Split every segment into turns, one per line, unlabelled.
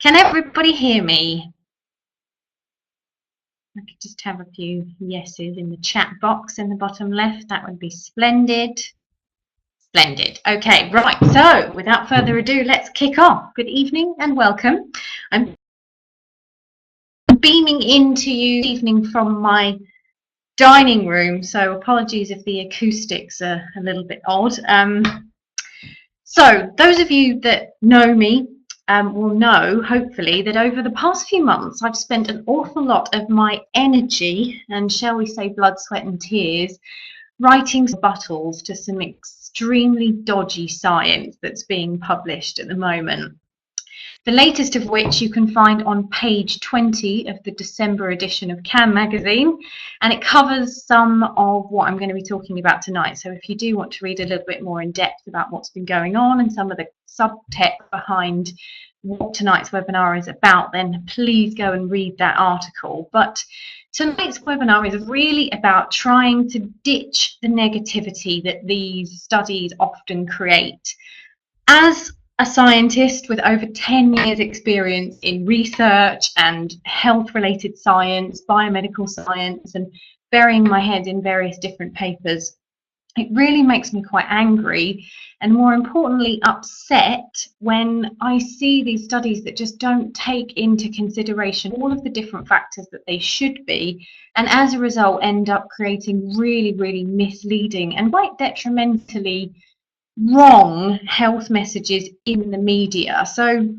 Can everybody hear me? I could just have a few yeses in the chat box in the bottom left. That would be splendid. Splendid. Okay, right. So without further ado, let's kick off. Good evening and welcome. I'm beaming into you this evening from my dining room, so apologies if the acoustics are a little bit odd. So those of you that know me will know, hopefully, that over the past few months I've spent an awful lot of my energy and, shall we say, blood, sweat and tears writing rebuttals to some extremely dodgy science that's being published at the moment. The latest of which you can find on page 20 of the December edition of Can magazine, and it covers some of what I'm going to be talking about tonight. So if you do want to read a little bit more in depth about what's been going on and some of the subtext behind what tonight's webinar is about, then please go and read that article. But tonight's webinar is really about trying to ditch the negativity that these studies often create. As a scientist with over 10 years experience in research and health-related science, biomedical science, and burying my head in various different papers, it really makes me quite angry and, more importantly, upset when I see these studies that just don't take into consideration all of the different factors that they should be, and as a result end up creating really, really misleading and quite detrimentally wrong health messages in the media. So,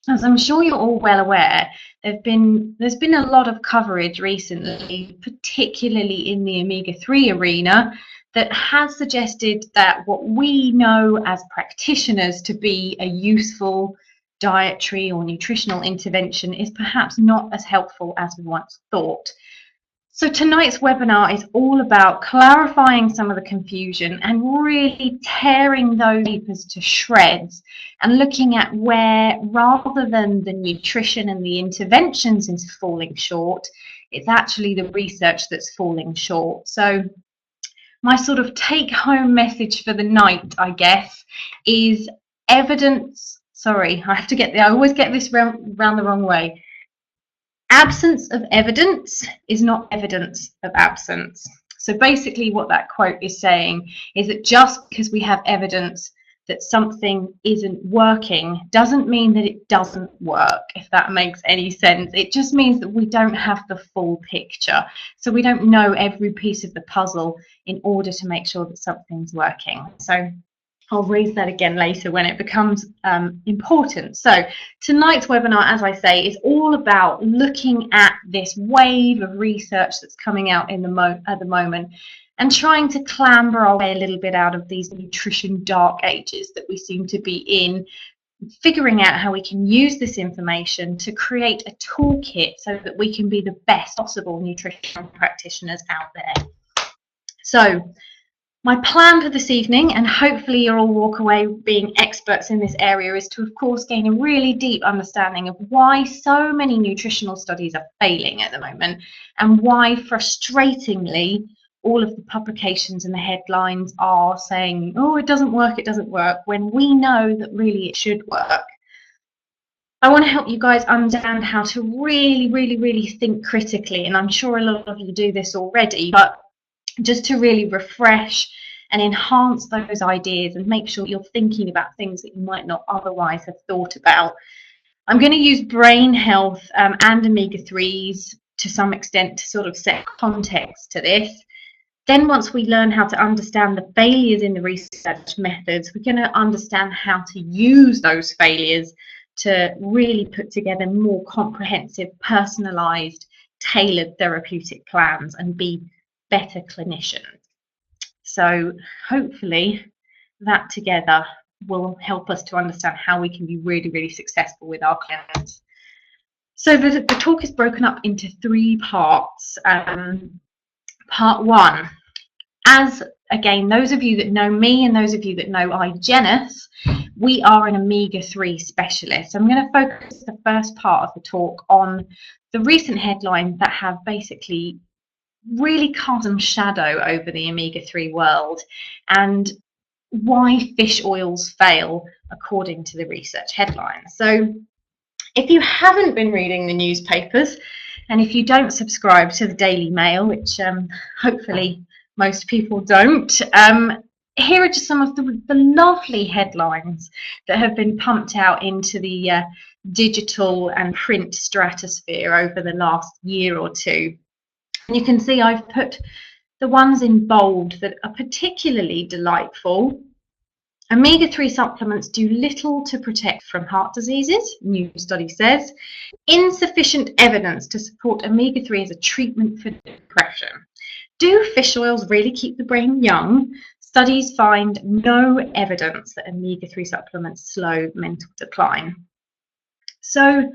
as I'm sure you're all well aware, there's been a lot of coverage recently, particularly in the omega-3 arena, that has suggested that what we know as practitioners to be a useful dietary or nutritional intervention is perhaps not as helpful as we once thought. So tonight's webinar is all about clarifying some of the confusion and really tearing those papers to shreds and looking at where, rather than the nutrition and the interventions is falling short, it's actually the research that's falling short. So my sort of take-home message for the night, I guess, is evidence. Sorry, I always get this round the wrong way. Absence of evidence is not evidence of absence. So basically what that quote is saying is that just because we have evidence that something isn't working doesn't mean that it doesn't work, if that makes any sense. It just means that we don't have the full picture. So we don't know every piece of the puzzle in order to make sure that something's working. So I'll raise that again later when it becomes important. So tonight's webinar, as I say, is all about looking at this wave of research that's coming out at the moment and trying to clamber our way a little bit out of these nutrition dark ages that we seem to be in, figuring out how we can use this information to create a toolkit so that we can be the best possible nutrition practitioners out there. So my plan for this evening, and hopefully you'll all walk away being experts in this area, is to, of course, gain a really deep understanding of why so many nutritional studies are failing at the moment and why, frustratingly, all of the publications and the headlines are saying, oh, it doesn't work, when we know that really it should work. I want to help you guys understand how to really, really, really think critically, and I'm sure a lot of you do this already, but just to really refresh and enhance those ideas and make sure you're thinking about things that you might not otherwise have thought about. I'm going to use brain health and omega-3s to some extent to sort of set context to this. Then once we learn how to understand the failures in the research methods, we're going to understand how to use those failures to really put together more comprehensive, personalised, tailored therapeutic plans and be better clinicians. So hopefully that together will help us to understand how we can be really, really successful with our clients. So the talk is broken up into 3 parts. Part 1, as again, those of you that know me and those of you that know iGenus, we are an omega-3 specialist. I'm going to focus the first part of the talk on the recent headlines that have basically really cast some shadow over the omega-3 world and why fish oils fail according to the research headlines. So If you haven't been reading the newspapers, and if you don't subscribe to the Daily Mail, which hopefully most people don't, here are just some of the lovely headlines that have been pumped out into the digital and print stratosphere over the last year or two. And you can see I've put the ones in bold that are particularly delightful. Omega-3 supplements do little to protect from heart diseases, new study says. Insufficient evidence to support omega-3 as a treatment for depression. Do fish oils really keep the brain young? Studies find no evidence that omega-3 supplements slow mental decline. So,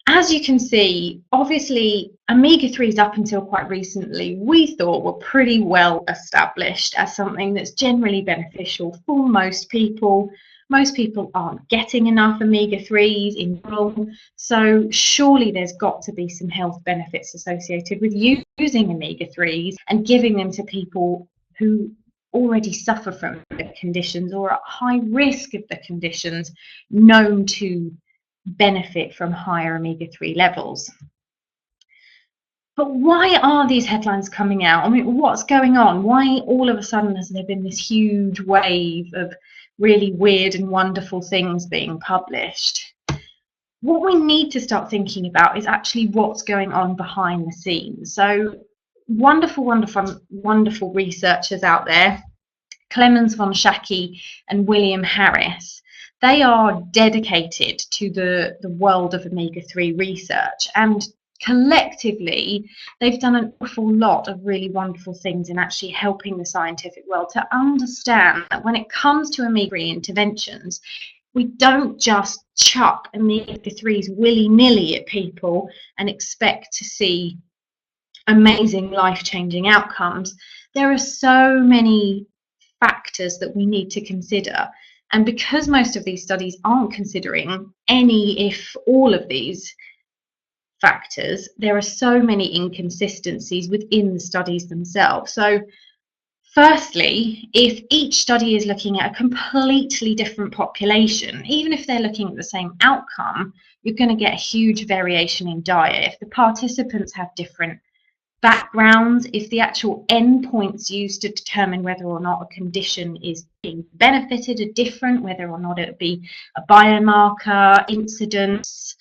as you can see, obviously, omega-3s up until quite recently, we thought were pretty well established as something that's generally beneficial for most people. Most people aren't getting enough omega-3s in general, so surely there's got to be some health benefits associated with using omega-3s and giving them to people who already suffer from the conditions or are at high risk of the conditions known to benefit from higher omega-3 levels. But why are these headlines coming out? I mean, what's going on? Why all of a sudden has there been this huge wave of really weird and wonderful things being published? What we need to start thinking about is actually what's going on behind the scenes. So wonderful, wonderful, wonderful researchers out there, Clemens von Schacke and William Harris. They are dedicated to the world of omega-3 research, and collectively they've done an awful lot of really wonderful things in actually helping the scientific world to understand that when it comes to omega-3 interventions, we don't just chuck omega-3s willy-nilly at people and expect to see amazing life-changing outcomes. There are so many factors that we need to consider. And because most of these studies aren't considering any, if all of these factors, there are so many inconsistencies within the studies themselves. So firstly, if each study is looking at a completely different population, even if they're looking at the same outcome, you're going to get a huge variation in diet. If the participants have different backgrounds, if the actual endpoints used to determine whether or not a condition is being benefited are different, whether or not it be a biomarker, incidence,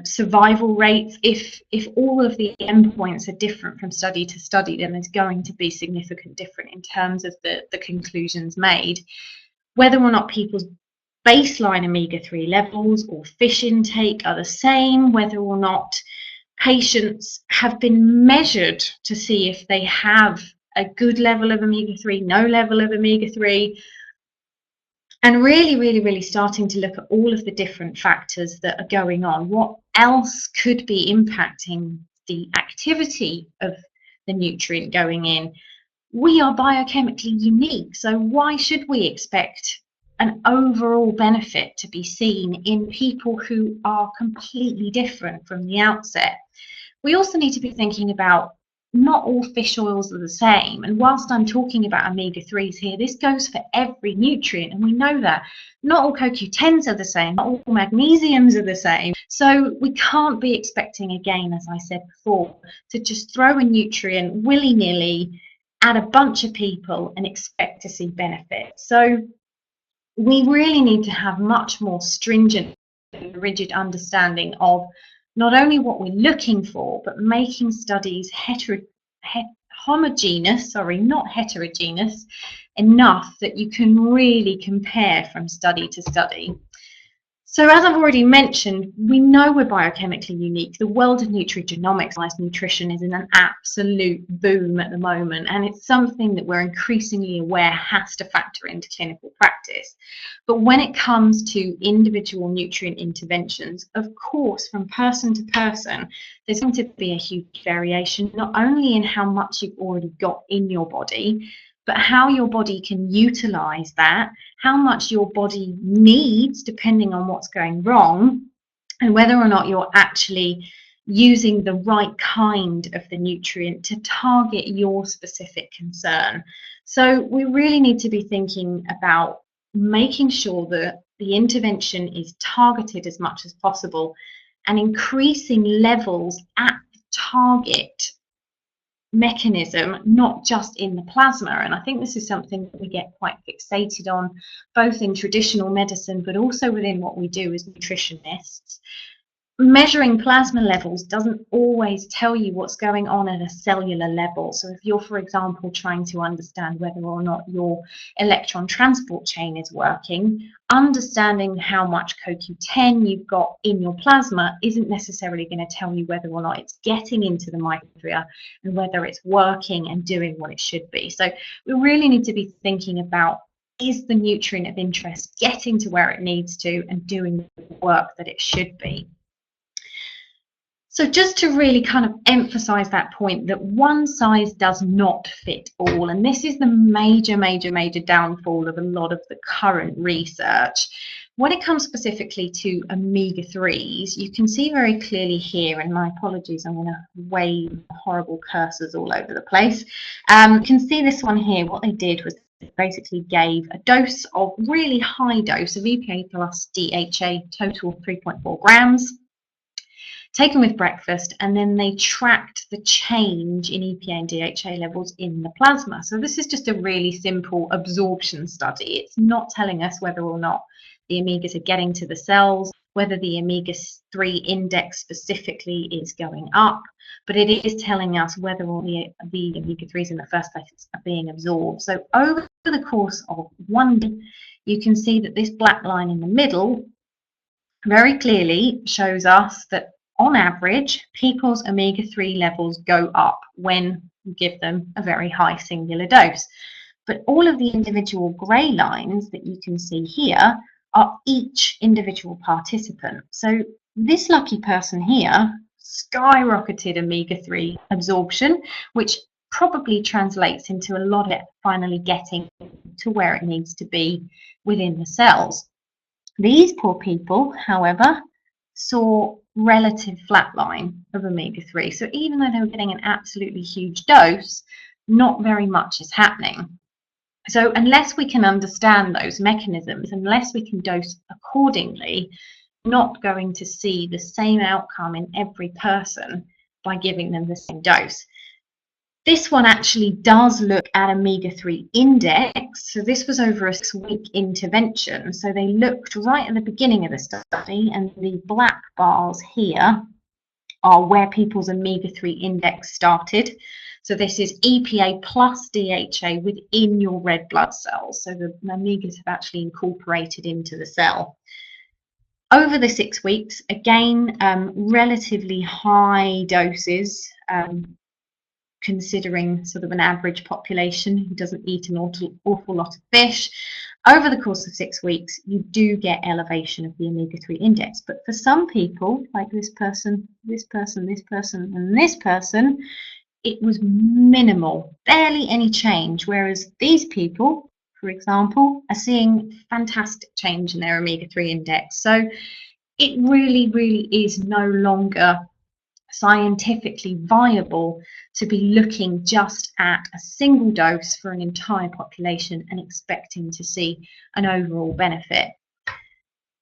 survival rates, if all of the endpoints are different from study to study, then there's going to be significant difference in terms of the conclusions made. Whether or not people's baseline omega-3 levels or fish intake are the same, whether or not patients have been measured to see if they have a good level of omega-3, no level of omega-3, and really starting to look at all of the different factors that are going on. What else could be impacting the activity of the nutrient going in? We are biochemically unique, so why should we expect an overall benefit to be seen in people who are completely different from the outset? We also need to be thinking about not all fish oils are the same, and whilst I'm talking about omega-3s here, this goes for every nutrient, and we know that not all CoQ10s are the same, not all magnesiums are the same, so we can't be expecting, again, as I said before, to just throw a nutrient willy-nilly at a bunch of people and expect to see benefits. So we really need to have much more stringent and rigid understanding of not only what we're looking for, but making studies homogeneous, not heterogeneous, enough that you can really compare from study to study. So as I've already mentioned, we know we're biochemically unique. The world of nutrigenomics, nutrition, is in an absolute boom at the moment, and it's something that we're increasingly aware has to factor into clinical practice. But when it comes to individual nutrient interventions, of course, from person to person, there's going to be a huge variation, not only in how much you've already got in your body, but how your body can utilize that, how much your body needs depending on what's going wrong, and whether or not you're actually using the right kind of the nutrient to target your specific concern. So we really need to be thinking about making sure that the intervention is targeted as much as possible and increasing levels at the target mechanism, not just in the plasma. And I think this is something that we get quite fixated on, both in traditional medicine, but also within what we do as nutritionists. Measuring plasma levels doesn't always tell you what's going on at a cellular level. So if you're, for example, trying to understand whether or not your electron transport chain is working, understanding how much CoQ10 you've got in your plasma isn't necessarily going to tell you whether or not it's getting into the mitochondria and whether it's working and doing what it should be. So we really need to be thinking about, is the nutrient of interest getting to where it needs to and doing the work that it should be? So just to really kind of emphasize that point, that one size does not fit all. And this is the major downfall of a lot of the current research. When it comes specifically to omega-3s, you can see very clearly here, and my apologies, I'm going to wave horrible cursors all over the place. You can see this one here. What they did was they basically gave a dose of really high dose of EPA plus DHA, total 3.4 grams. Taken with breakfast, and then they tracked the change in EPA and DHA levels in the plasma. So this is just a really simple absorption study. It's not telling us whether or not the omegas are getting to the cells, whether the omega-3 index specifically is going up, but it is telling us whether or not the omega-3s in the first place are being absorbed. So over the course of one day, you can see that this black line in the middle very clearly shows us that on average, people's omega-3 levels go up when you give them a very high singular dose. But all of the individual grey lines that you can see here are each individual participant. So this lucky person here skyrocketed omega-3 absorption, which probably translates into a lot of it finally getting to where it needs to be within the cells. These poor people, however, saw relative flatline of omega-3. So even though they were getting an absolutely huge dose, not very much is happening. So unless we can understand those mechanisms, unless we can dose accordingly, we're not going to see the same outcome in every person by giving them the same dose. This one actually does look at omega-3 index. So this was over a 6-week intervention. So they looked right at the beginning of the study, and the black bars here are where people's omega-3 index started. So this is EPA plus DHA within your red blood cells. So the omegas have actually incorporated into the cell. Over the 6 weeks, again, relatively high doses, considering sort of an average population who doesn't eat an awful lot of fish. Over the course of 6 weeks, you do get elevation of the omega-3 index. But for some people, like this person, this person, this person, and this person, it was minimal, barely any change. Whereas these people, for example, are seeing fantastic change in their omega-3 index. So it really is no longer scientifically viable to be looking just at a single dose for an entire population and expecting to see an overall benefit.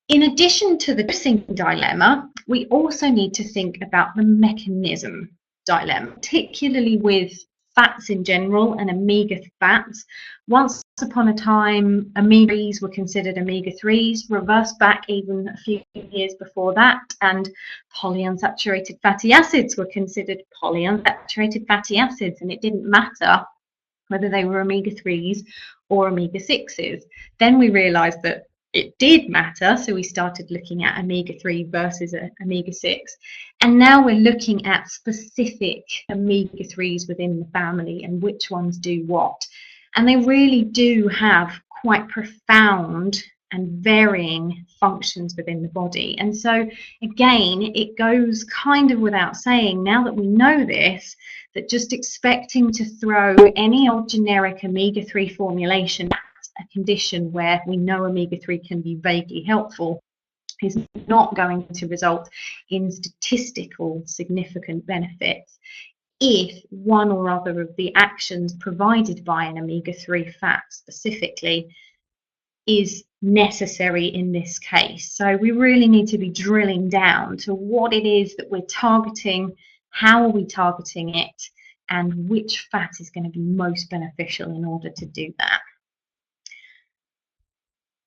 In addition to the dosing dilemma, we also need to think about the mechanism dilemma, particularly with fats in general and omega fats. Once upon a time, omega-3s were considered omega-3s, reversed back even a few years before that, and polyunsaturated fatty acids were considered polyunsaturated fatty acids, and it didn't matter whether they were omega-3s or omega-6s. Then we realized that it did matter, so we started looking at omega-3 versus omega-6. And now we're looking at specific omega-3s within the family and which ones do what. And they really do have quite profound and varying functions within the body. And so, again, it goes kind of without saying, now that we know this, that just expecting to throw any old generic omega-3 formulation at a condition where we know omega-3 can be vaguely helpful is not going to result in statistical significant benefits if one or other of the actions provided by an omega-3 fat specifically is necessary in this case. So we really need to be drilling down to what it is that we're targeting, how are we targeting it, and which fat is going to be most beneficial in order to do that.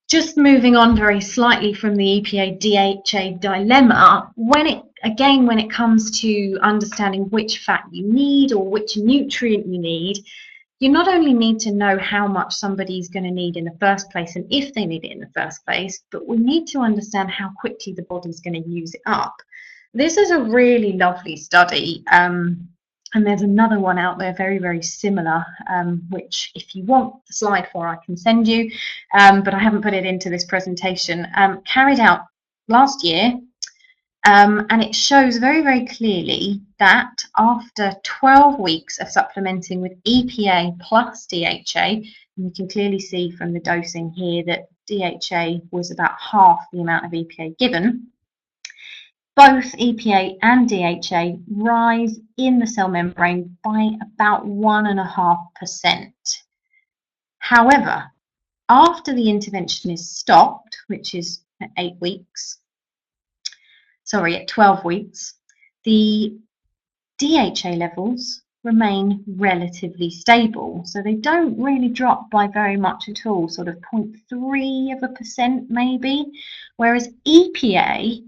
Just moving on very slightly from the EPA-DHA dilemma, when it comes to understanding which fat you need or which nutrient you need, you not only need to know how much somebody's going to need in the first place and if they need it in the first place, but we need to understand how quickly the body's going to use it up. This is a really lovely study, and there's another one out there very, very similar, which if you want the slide for, I can send you, but I haven't put it into this presentation, carried out last year. And it shows very, very clearly that after 12 weeks of supplementing with EPA plus DHA, and you can clearly see from the dosing here that DHA was about half the amount of EPA given, both EPA and DHA rise in the cell membrane by about 1.5%. However, after the intervention is stopped, which is at 12 weeks, the DHA levels remain relatively stable. So they don't really drop by very much at all, sort of 0.3% maybe, whereas EPA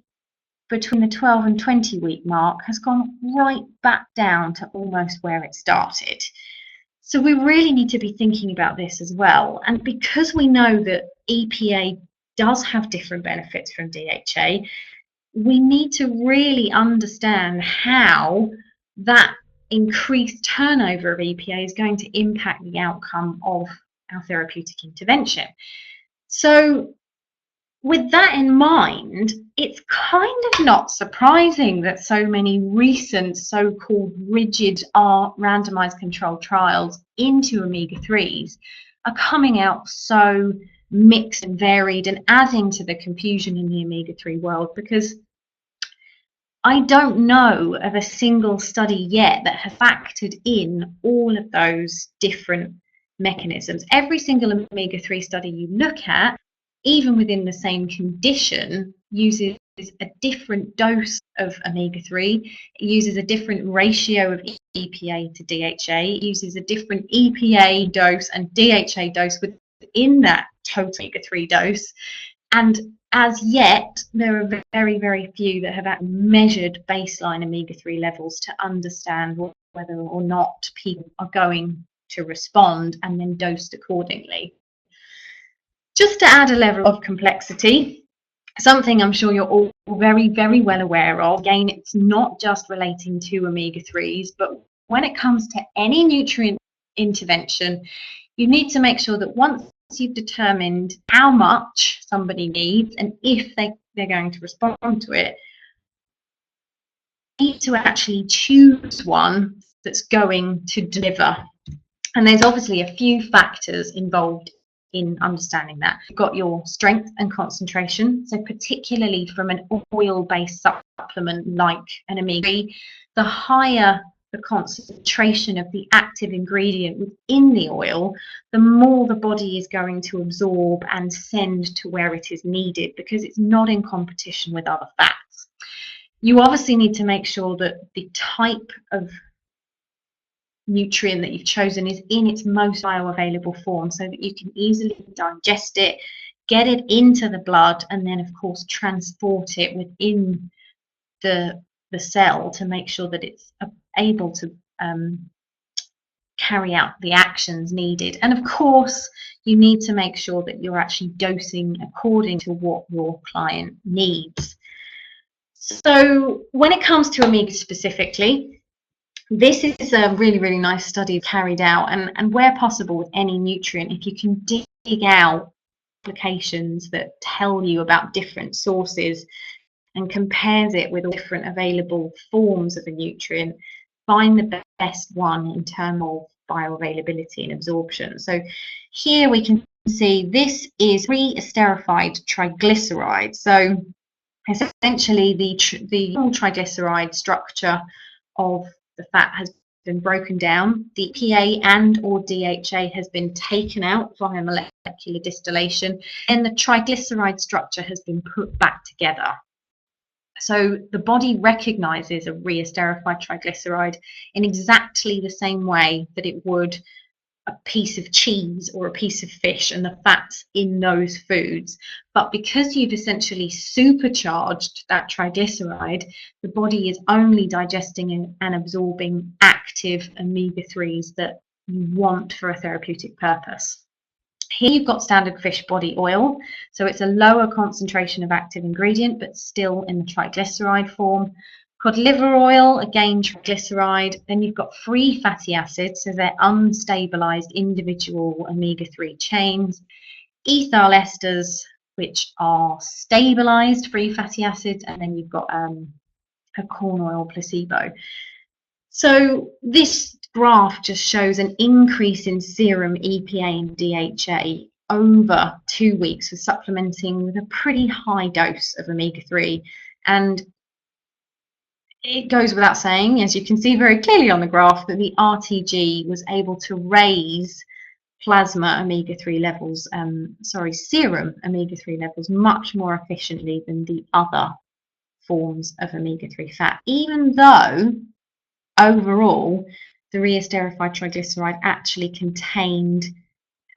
between the 12 and 20 week mark has gone right back down to almost where it started. So we really need to be thinking about this as well. And because we know that EPA does have different benefits from DHA, we need to really understand how that increased turnover of EPA is going to impact the outcome of our therapeutic intervention. So with that in mind, it's kind of not surprising that so many recent so-called rigid randomized controlled trials into omega-3s are coming out so mixed and varied and adding to the confusion in the omega-3 world, because I don't know of a single study yet that has factored in all of those different mechanisms. Every single omega-3 study you look at, even within the same condition, uses a different dose of omega-3, it uses a different ratio of EPA to DHA, it uses a different EPA dose and DHA dose within that total omega-3 dose. And as yet, there are very, very few that have measured baseline omega-3 levels to understand whether or not people are going to respond and then dosed accordingly. Just to add a level of complexity, something I'm sure you're all very, very well aware of. Again, it's not just relating to omega-3s, but when it comes to any nutrient intervention, you need to make sure that once you've determined how much somebody needs and if they're going to respond to it, you need to actually choose one that's going to deliver. And there's obviously a few factors involved in understanding that. You've got your strength and concentration, so particularly from an oil-based supplement like an omega-3, the higher the concentration of the active ingredient within the oil, the more the body is going to absorb and send to where it is needed, because it's not in competition with other fats. You obviously need to make sure that the type of nutrient that you've chosen is in its most bioavailable form, so that you can easily digest it, get it into the blood, and then of course transport it within the cell to make sure that it's able to carry out the actions needed. And of course you need to make sure that you're actually dosing according to what your client needs. So when it comes to omega specifically, this is a really, really nice study carried out, and where possible with any nutrient, if you can dig out applications that tell you about different sources and compares it with different available forms of a nutrient, find the best one in terms of bioavailability and absorption. So here we can see this is pre-esterified triglyceride. So essentially the triglyceride structure of the fat has been broken down. The EPA and or DHA has been taken out via molecular distillation, and the triglyceride structure has been put back together. So the body recognizes a re-esterified triglyceride in exactly the same way that it would a piece of cheese or a piece of fish and the fats in those foods. But because you've essentially supercharged that triglyceride, the body is only digesting and absorbing active omega-3s that you want for a therapeutic purpose. Here you've got standard fish body oil, so it's a lower concentration of active ingredient, but still in the triglyceride form. Cod liver oil, again triglyceride. Then you've got free fatty acids, so they're unstabilized individual omega-3 chains. Ethyl esters, which are stabilized free fatty acids, and then you've got a corn oil placebo. So this graph just shows an increase in serum EPA and DHA over 2 weeks with supplementing with a pretty high dose of omega-3. And it goes without saying, as you can see very clearly on the graph, that the RTG was able to raise plasma omega-3 levels, serum omega-3 levels much more efficiently than the other forms of omega-3 fat, even though overall the re-esterified triglyceride actually contained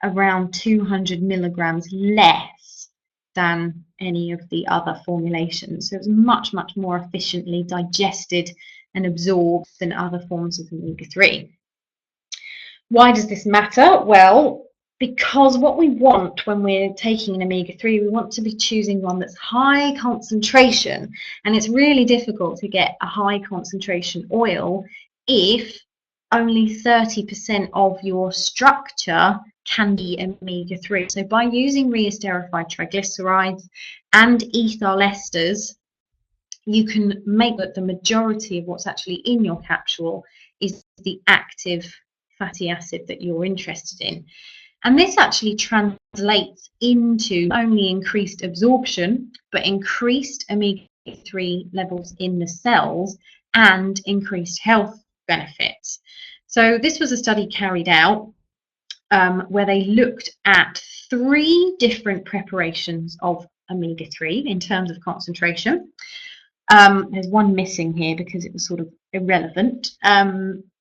around 200 milligrams less than any of the other formulations. So it was much, much more efficiently digested and absorbed than other forms of omega-3. Why does this matter? Well, because what we want when we're taking an omega-3, we want to be choosing one that's high concentration, and it's really difficult to get a high concentration oil if only 30% of your structure can be omega-3. So by using re-esterified triglycerides and ethyl esters, you can make that the majority of what's actually in your capsule is the active fatty acid that you're interested in. And this actually translates into not only increased absorption, but increased omega-3 levels in the cells and increased health benefits. So this was a study carried out where they looked at 3 different preparations of omega-3 in terms of concentration. There's one missing here because it was sort of irrelevant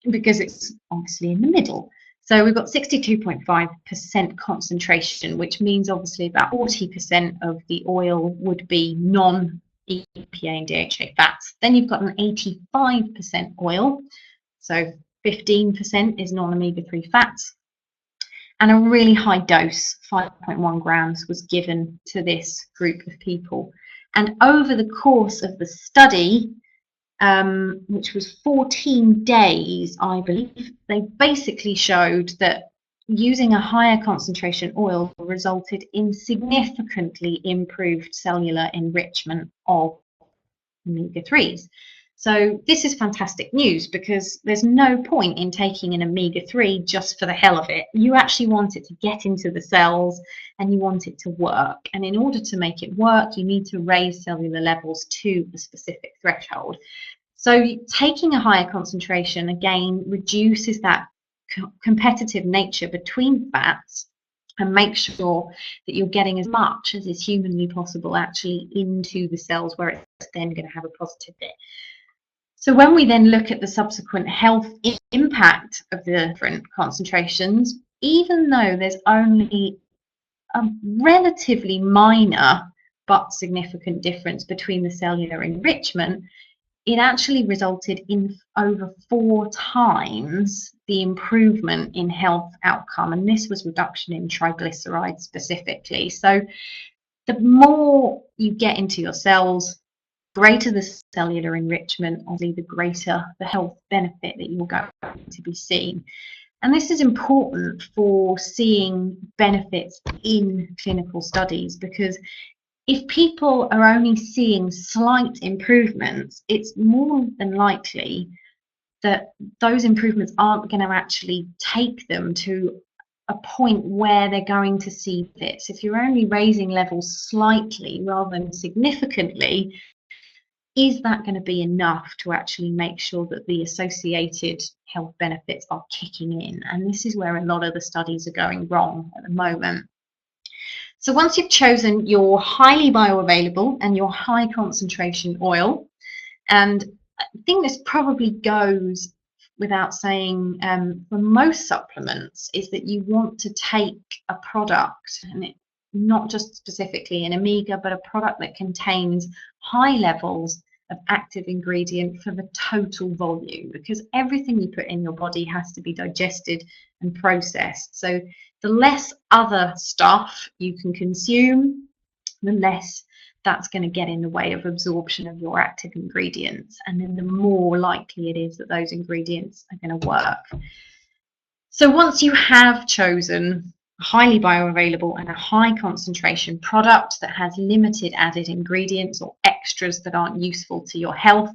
because it's obviously in the middle. So we've got 62.5% concentration, which means obviously about 40% of the oil would be non-EPA and DHA fats. Then you've got an 85% oil, so 15% is non-omega-3 fats. And a really high dose, 5.1 grams, was given to this group of people. And over the course of the study, which was 14 days, I believe, they basically showed that using a higher concentration oil resulted in significantly improved cellular enrichment of omega-3s. So this is fantastic news because there's no point in taking an omega-3 just for the hell of it. You actually want it to get into the cells and you want it to work. And in order to make it work, you need to raise cellular levels to a specific threshold. So taking a higher concentration, again, reduces that competitive nature between fats and make sure that you're getting as much as is humanly possible actually into the cells where it's then going to have a positive bit. So when we then look at the subsequent health impact of the different concentrations, even though there's only a relatively minor but significant difference between the cellular enrichment, it actually resulted in over 4 times the improvement in health outcome, and this was reduction in triglycerides specifically. So the more you get into your cells, greater the cellular enrichment, obviously the greater the health benefit that you're going to be seeing. And this is important for seeing benefits in clinical studies, because if people are only seeing slight improvements, it's more than likely that those improvements aren't going to actually take them to a point where they're going to see this. If you're only raising levels slightly rather than significantly, is that going to be enough to actually make sure that the associated health benefits are kicking in? And this is where a lot of the studies are going wrong at the moment. So once you've chosen your highly bioavailable and your high concentration oil, and I think this probably goes without saying for most supplements, is that you want to take a product, and it, not just specifically an omega, but a product that contains high levels of active ingredient for the total volume, because everything you put in your body has to be digested and processed. So the less other stuff you can consume, the less that's going to get in the way of absorption of your active ingredients, and then the more likely it is that those ingredients are going to work. So once you have chosen a highly bioavailable and a high concentration product that has limited added ingredients or extras that aren't useful to your health,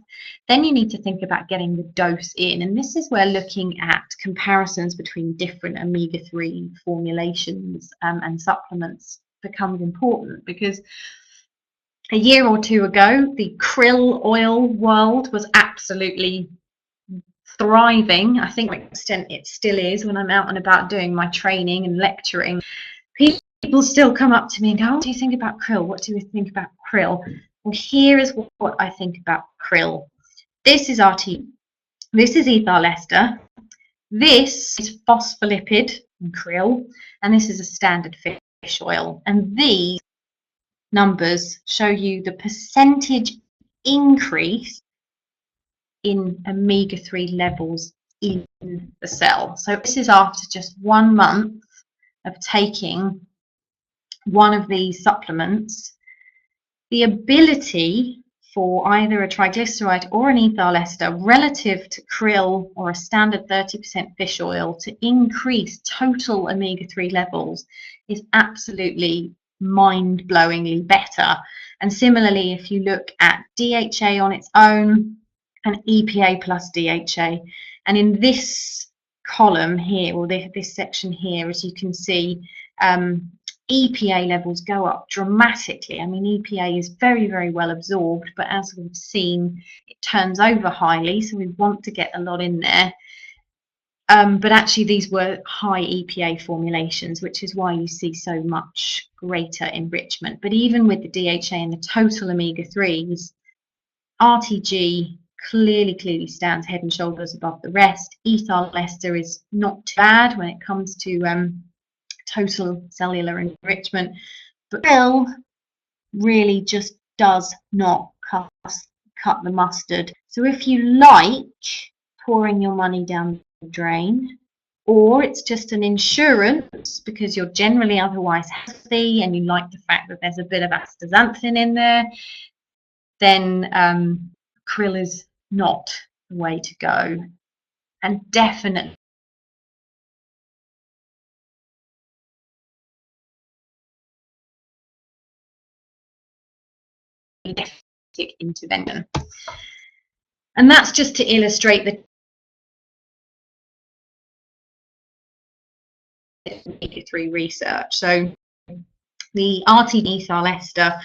then you need to think about getting the dose in. And this is where looking at comparisons between different omega-3 formulations and supplements becomes important, because a year or two ago, the krill oil world was absolutely thriving. I think to an extent it still is. When I'm out and about doing my training and lecturing, people still come up to me and go, "What do you think about krill? What do you think about krill?" Well, here is what I think about krill. This is this is ethyl ester. This is phospholipid and krill, and this is a standard fish oil. And these numbers show you the percentage increase in omega-3 levels in the cell. So this is after just 1 month of taking one of these supplements. The ability for either a triglyceride or an ethyl ester relative to krill or a standard 30% fish oil to increase total omega-3 levels is absolutely mind-blowingly better. And similarly, if you look at DHA on its own and EPA plus DHA, and in this column here, or this section here, as you can see, EPA levels go up dramatically. I mean, EPA is very, very well absorbed, but as we've seen, it turns over highly, so we want to get a lot in there. But actually these were high EPA formulations, which is why you see so much greater enrichment. But even with the DHA and the total omega-3s, RTG clearly stands head and shoulders above the rest. Ethyl ester is not too bad when it comes to total cellular enrichment, but krill really just does not cut the mustard. So if you like pouring your money down the drain, or it's just an insurance because you're generally otherwise healthy and you like the fact that there's a bit of astaxanthin in there, then krill is not the way to go. And definitely intervention. And that's just to illustrate the omega-3 research. So the RTD ethyl ester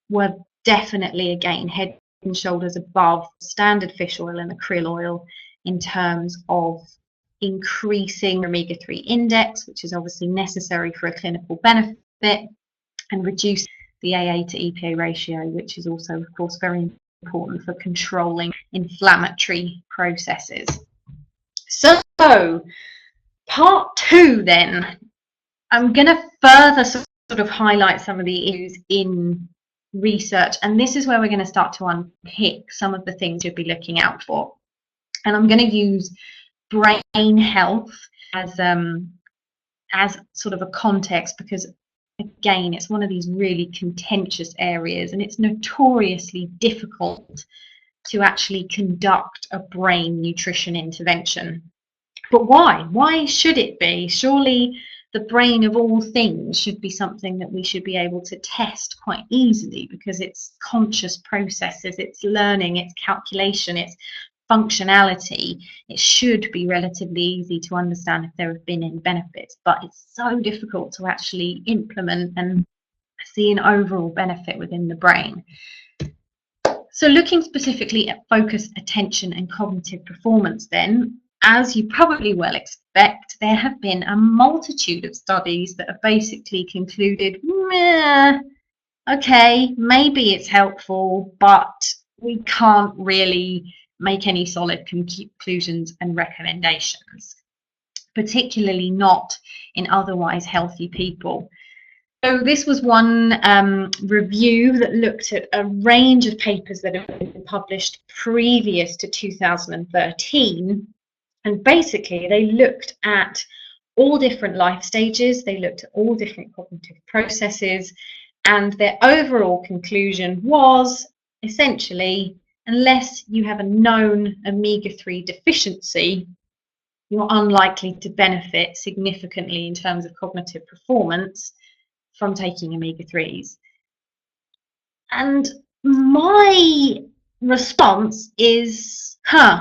were definitely, again, head and shoulders above standard fish oil and the krill oil in terms of increasing omega-3 index, which is obviously necessary for a clinical benefit, and reduce the AA to EPA ratio, which is also, of course, very important for controlling inflammatory processes. So part 2 then, I'm going to further sort of highlight some of the issues in research, and this is where we're going to start to unpick some of the things you'll be looking out for. And I'm going to use brain health as sort of a context, because again, it's one of these really contentious areas, and it's notoriously difficult to actually conduct a brain nutrition intervention. But why? Why should it be? Surely the brain of all things should be something that we should be able to test quite easily, because it's conscious processes, it's learning, it's calculation, it's functionality. It should be relatively easy to understand if there have been any benefits, but it's so difficult to actually implement and see an overall benefit within the brain. So looking specifically at focus, attention and cognitive performance then, as you probably well expect, there have been a multitude of studies that have basically concluded, okay, maybe it's helpful, but we can't really make any solid conclusions and recommendations, particularly not in otherwise healthy people. So this was one review that looked at a range of papers that have been published previous to 2013. And basically, they looked at all different life stages, they looked at all different cognitive processes, and their overall conclusion was essentially, unless you have a known omega-3 deficiency, you're unlikely to benefit significantly in terms of cognitive performance from taking omega-3s. And my response is,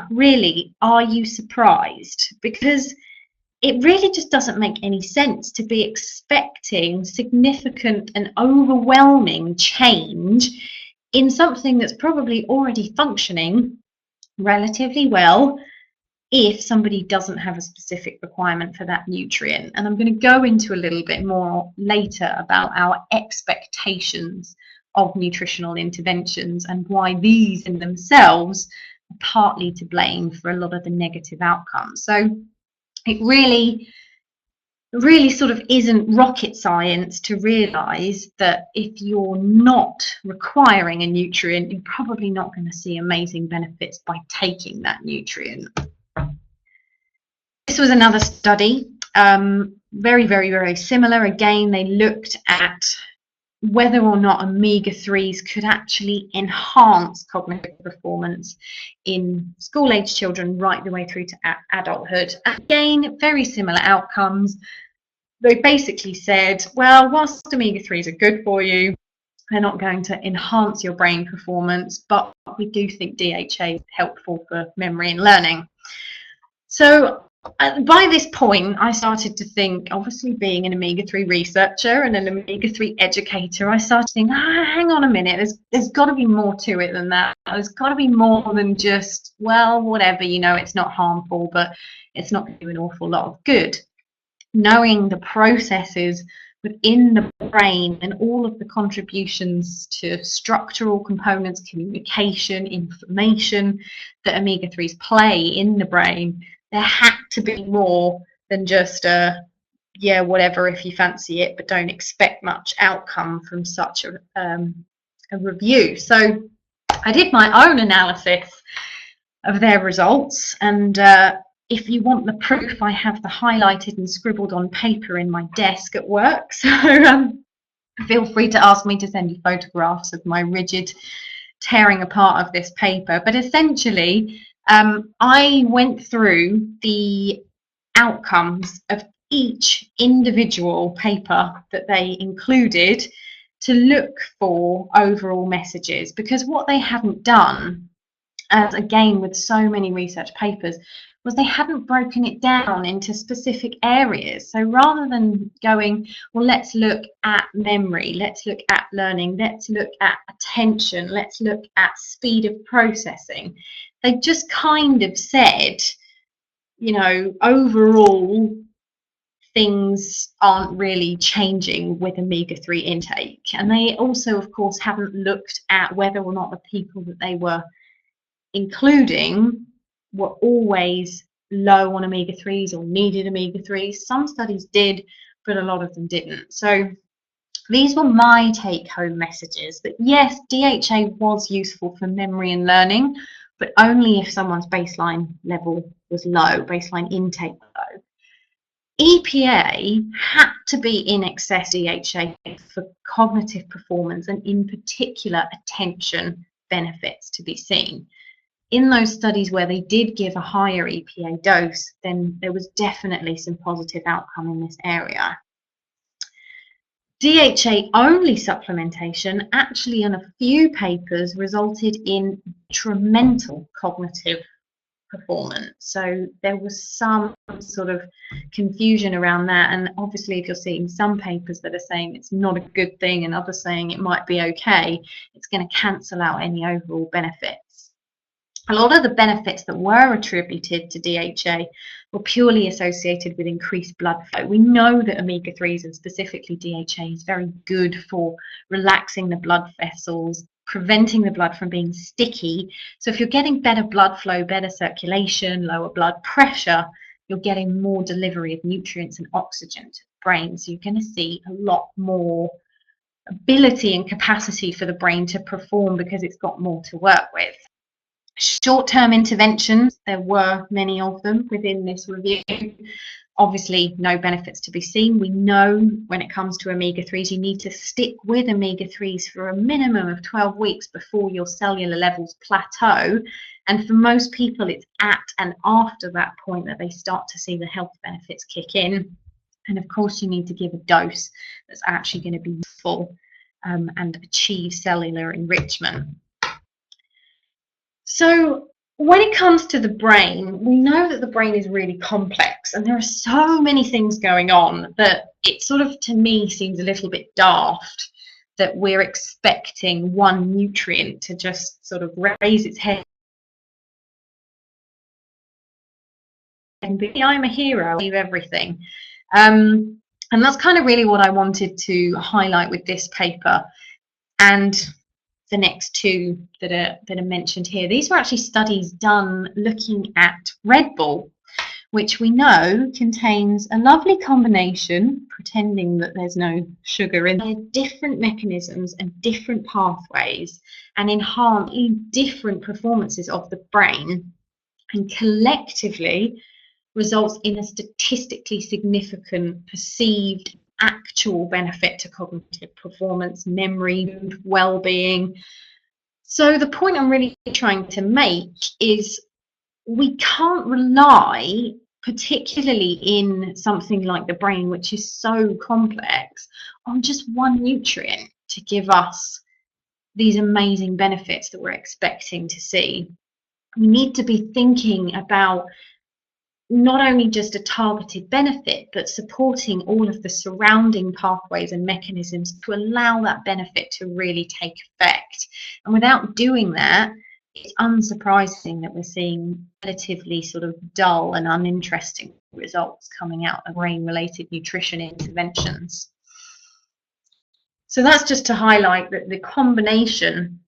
really, are you surprised? Because it really just doesn't make any sense to be expecting significant and overwhelming change in something that's probably already functioning relatively well if somebody doesn't have a specific requirement for that nutrient. And I'm going to go into a little bit more later about our expectations of nutritional interventions and why these in themselves are partly to blame for a lot of the negative outcomes. So it really sort of isn't rocket science to realize that if you're not requiring a nutrient, you're probably not going to see amazing benefits by taking that nutrient. This was another study, very, very, very similar. Again, they looked at whether or not omega-3s could actually enhance cognitive performance in school-age children right the way through to adulthood. Again, very similar outcomes. They basically said, well, whilst omega-3s are good for you, they're not going to enhance your brain performance, but we do think DHA is helpful for memory and learning. So by this point, I started to think, obviously being an omega-3 researcher and an omega-3 educator, I started to think, hang on a minute, there's got to be more to it than that. There's got to be more than just, well, whatever, you know, it's not harmful, but it's not going to do an awful lot of good. Knowing the processes within the brain and all of the contributions to structural components, communication, information that omega-3s play in the brain, there had to be more than just yeah, whatever if you fancy it, but don't expect much outcome from such a review. So I did my own analysis of their results, and if you want the proof, I have the highlighted and scribbled on paper in my desk at work, so feel free to ask me to send you photographs of my rigid tearing apart of this paper. But essentially, I went through the outcomes of each individual paper that they included to look for overall messages, because what they hadn't done, as again with so many research papers, was they hadn't broken it down into specific areas. So rather than going, well, let's look at memory, let's look at learning, let's look at attention, let's look at speed of processing, they just kind of said, you know, overall things aren't really changing with omega-3 intake. And they also, of course, haven't looked at whether or not the people that they were including were always low on omega-3s or needed omega-3s. Some studies did, but a lot of them didn't. So these were my take-home messages, that yes, DHA was useful for memory and learning, but only if someone's baseline level was low, baseline intake low. EPA had to be in excess DHA for cognitive performance and in particular attention benefits to be seen. In those studies where they did give a higher EPA dose, then there was definitely some positive outcome in this area. DHA-only supplementation actually in a few papers resulted in detrimental cognitive performance. So there was some sort of confusion around that, and obviously if you're seeing some papers that are saying it's not a good thing and others saying it might be okay, it's going to cancel out any overall benefits. A lot of the benefits that were attributed to DHA were purely associated with increased blood flow. We know that omega-3s, and specifically DHA, is very good for relaxing the blood vessels, preventing the blood from being sticky. So if you're getting better blood flow, better circulation, lower blood pressure, you're getting more delivery of nutrients and oxygen to the brain. So you're going to see a lot more ability and capacity for the brain to perform because it's got more to work with. Short-term interventions, there were many of them within this review. Obviously, no benefits to be seen. We know when it comes to omega-3s, you need to stick with omega-3s for a minimum of 12 weeks before your cellular levels plateau. And for most people, it's at and after that point that they start to see the health benefits kick in. And of course, you need to give a dose that's actually going to be useful and achieve cellular enrichment. So when it comes to the brain, we know that the brain is really complex, and there are so many things going on that it sort of, to me, seems a little bit daft that we're expecting one nutrient to just sort of raise its head and be, I'm a hero, I believe everything. And that's kind of really what I wanted to highlight with this paper and the next two that are mentioned here. These were actually studies done looking at Red Bull, which we know contains a lovely combination, pretending that there's no sugar in, different mechanisms and different pathways, and enhance different performances of the brain, and collectively results in a statistically significant perceived actual benefit to cognitive performance, memory, well-being. So the point I'm really trying to make is we can't rely, particularly in something like the brain, which is so complex, on just one nutrient to give us these amazing benefits that we're expecting to see. We need to be thinking about not only just a targeted benefit, but supporting all of the surrounding pathways and mechanisms to allow that benefit to really take effect. And without doing that, it's unsurprising that we're seeing relatively sort of dull and uninteresting results coming out of brain-related nutrition interventions. So that's just to highlight that the combination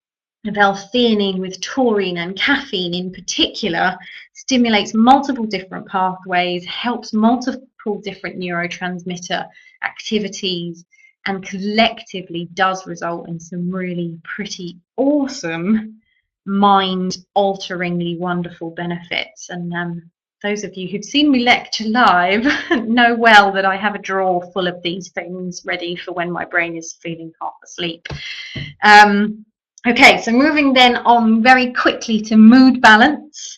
of L-theanine with taurine and caffeine in particular stimulates multiple different pathways, helps multiple different neurotransmitter activities, and collectively does result in some really pretty awesome, mind-alteringly wonderful benefits. And those of you who've seen me lecture live know well that I have a drawer full of these things ready for when my brain is feeling half asleep. Okay, so moving then on very quickly to mood balance.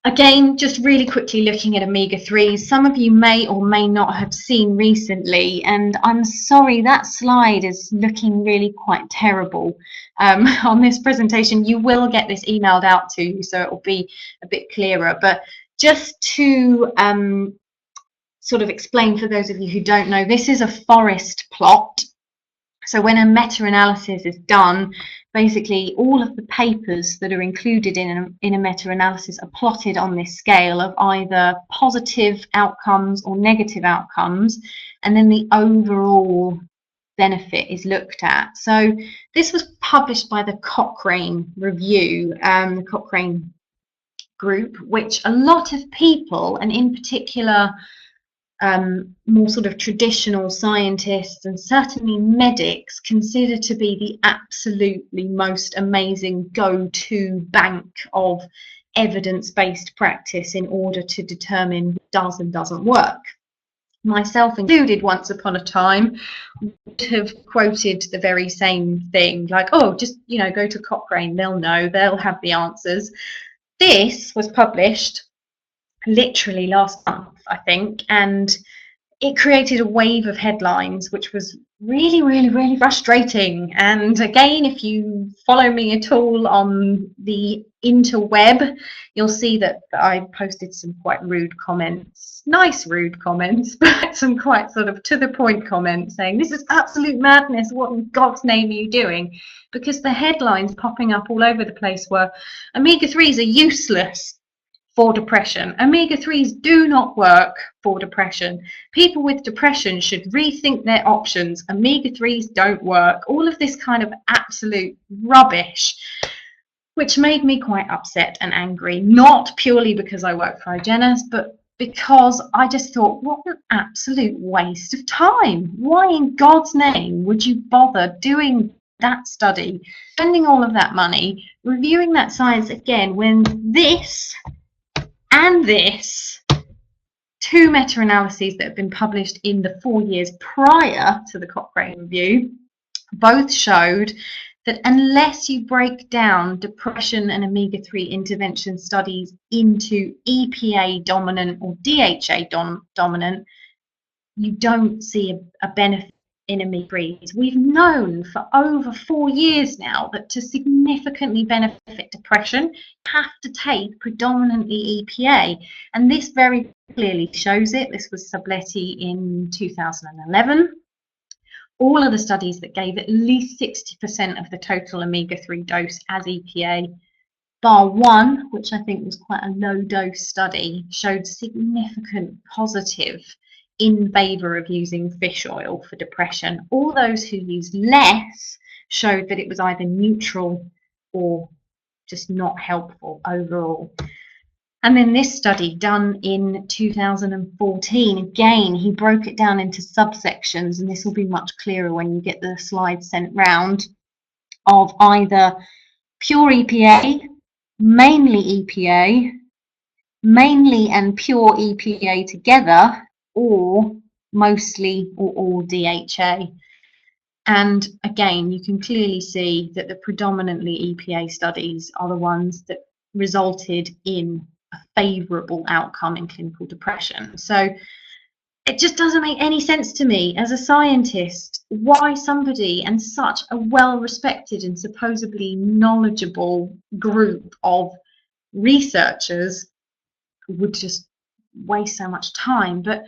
Again, just really quickly looking at omega-3s. Some of you may or may not have seen recently, and I'm sorry, that slide is looking really quite terrible on this presentation. You will get this emailed out to you, so it will be a bit clearer. But just to sort of explain for those of you who don't know, this is a forest plot. So when a meta-analysis is done, basically all of the papers that are included in a meta-analysis are plotted on this scale of either positive outcomes or negative outcomes, and then the overall benefit is looked at. So this was published by the Cochrane Review, the Cochrane group, which a lot of people, and in particular more sort of traditional scientists and certainly medics, consider to be the absolutely most amazing go-to bank of evidence-based practice in order to determine what does and doesn't work. Myself included, once upon a time, would have quoted the very same thing, like, oh, just, you know, go to Cochrane, they'll know, they'll have the answers. This was published literally last month, I think, and it created a wave of headlines, which was really, really, really frustrating. And again, if you follow me at all on the interweb, you'll see that I posted some quite rude comments, nice rude comments, but some quite sort of to the point comments saying, this is absolute madness, what in God's name are you doing? Because the headlines popping up all over the place were, omega-3s are useless for depression. Omega-3s do not work for depression. People with depression should rethink their options. Omega-3s don't work. All of this kind of absolute rubbish, which made me quite upset and angry, not purely because I work for Igenis, but because I just thought, what an absolute waste of time. Why in God's name would you bother doing that study, spending all of that money, reviewing that science again, when this and this, two meta-analyses that have been published in the 4 years prior to the Cochrane review, both showed that unless you break down depression and omega-3 intervention studies into EPA dominant or DHA dominant, you don't see a benefit in omega-3s. We've known for over 4 years now that to significantly benefit depression, you have to take predominantly EPA, and this very clearly shows it. This was Subleti in 2011. All of the studies that gave at least 60% of the total omega-3 dose as EPA, bar one, which I think was quite a low dose study, showed significant positive in favour of using fish oil for depression. All those who used less showed that it was either neutral or just not helpful overall. And then this study done in 2014, again, he broke it down into subsections, and this will be much clearer when you get the slides sent round, of either pure EPA, mainly EPA, mainly and pure EPA together, or mostly or all DHA. And again, you can clearly see that the predominantly EPA studies are the ones that resulted in a favourable outcome in clinical depression. So it just doesn't make any sense to me as a scientist why somebody and such a well-respected and supposedly knowledgeable group of researchers would just waste so much time. But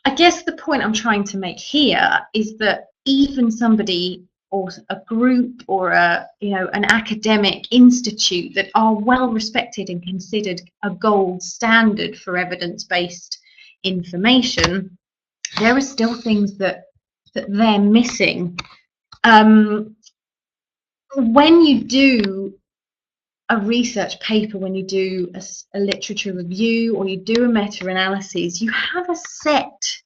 I guess the point I'm trying to make here is that even somebody or a group or an academic institute that are well respected and considered a gold standard for evidence-based information, there are still things that they're missing. When you do a research paper, when you do a literature review, or you do a meta-analysis, you have a set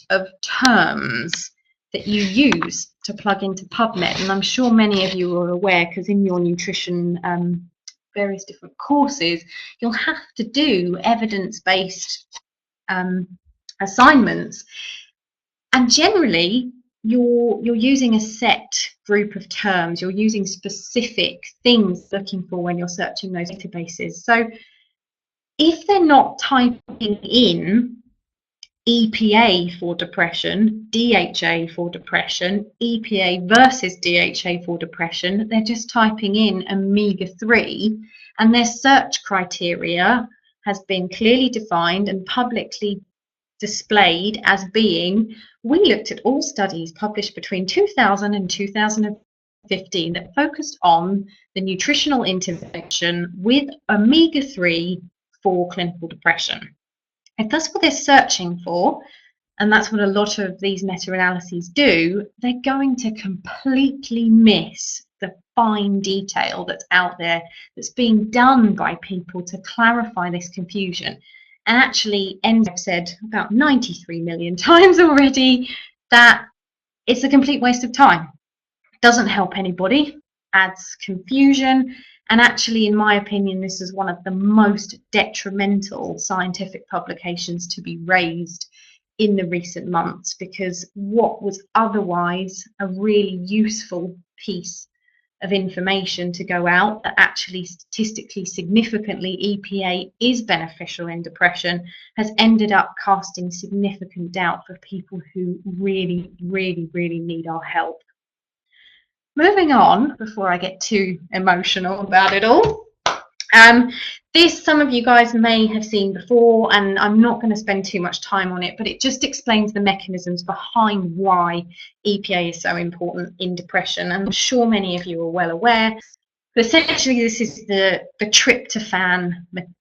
of terms that you use to plug into PubMed. And I'm sure many of you are aware, because in your nutrition various different courses, you'll have to do evidence-based assignments. And generally, you're using a set group of terms. You're using specific things looking for when you're searching those databases. So if they're not typing in EPA for depression, DHA for depression, EPA versus DHA for depression, they're just typing in omega-3, and their search criteria has been clearly defined and publicly displayed as being, we looked at all studies published between 2000 and 2015 that focused on the nutritional intervention with omega-3 for clinical depression. If that's what they're searching for, and that's what a lot of these meta-analyses do, they're going to completely miss the fine detail that's out there, that's being done by people to clarify this confusion. And actually, I've said about 93 million times already that it's a complete waste of time. Doesn't help anybody, adds confusion, and actually, in my opinion, this is one of the most detrimental scientific publications to be raised in the recent months, because what was otherwise a really useful piece of information to go out that actually statistically significantly EPA is beneficial in depression has ended up casting significant doubt for people who really, really, really need our help. Moving on, before I get too emotional about it all, this some of you guys may have seen before, and I'm not going to spend too much time on it, but it just explains the mechanisms behind why EPA is so important in depression. And I'm sure many of you are well aware. But essentially, this is the tryptophan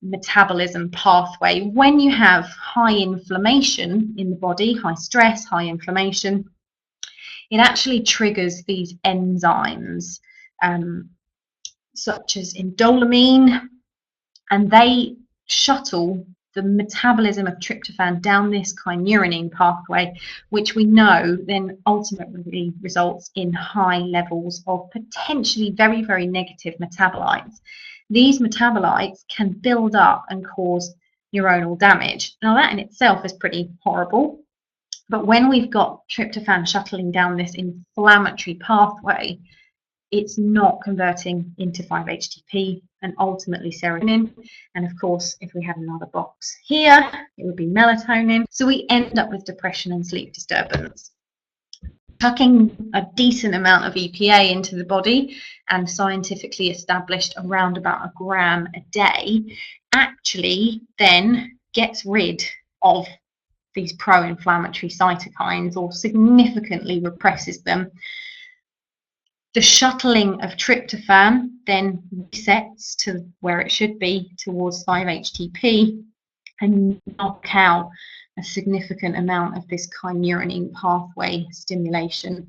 metabolism pathway. When you have high inflammation in the body, high stress, high inflammation, it actually triggers these enzymes such as indolamine, and they shuttle the metabolism of tryptophan down this kynurenine pathway, which we know then ultimately results in high levels of potentially very, very negative metabolites. These metabolites can build up and cause neuronal damage. Now, that in itself is pretty horrible, but when we've got tryptophan shuttling down this inflammatory pathway, it's not converting into 5-HTP and ultimately serotonin. And of course, if we had another box here, it would be melatonin. So we end up with depression and sleep disturbance. Tucking a decent amount of EPA into the body, and scientifically established around about 1 gram a day, actually then gets rid of these pro-inflammatory cytokines or significantly represses them. The shuttling of tryptophan then resets to where it should be, towards 5-HTP, and knock out a significant amount of this kynurenine pathway stimulation,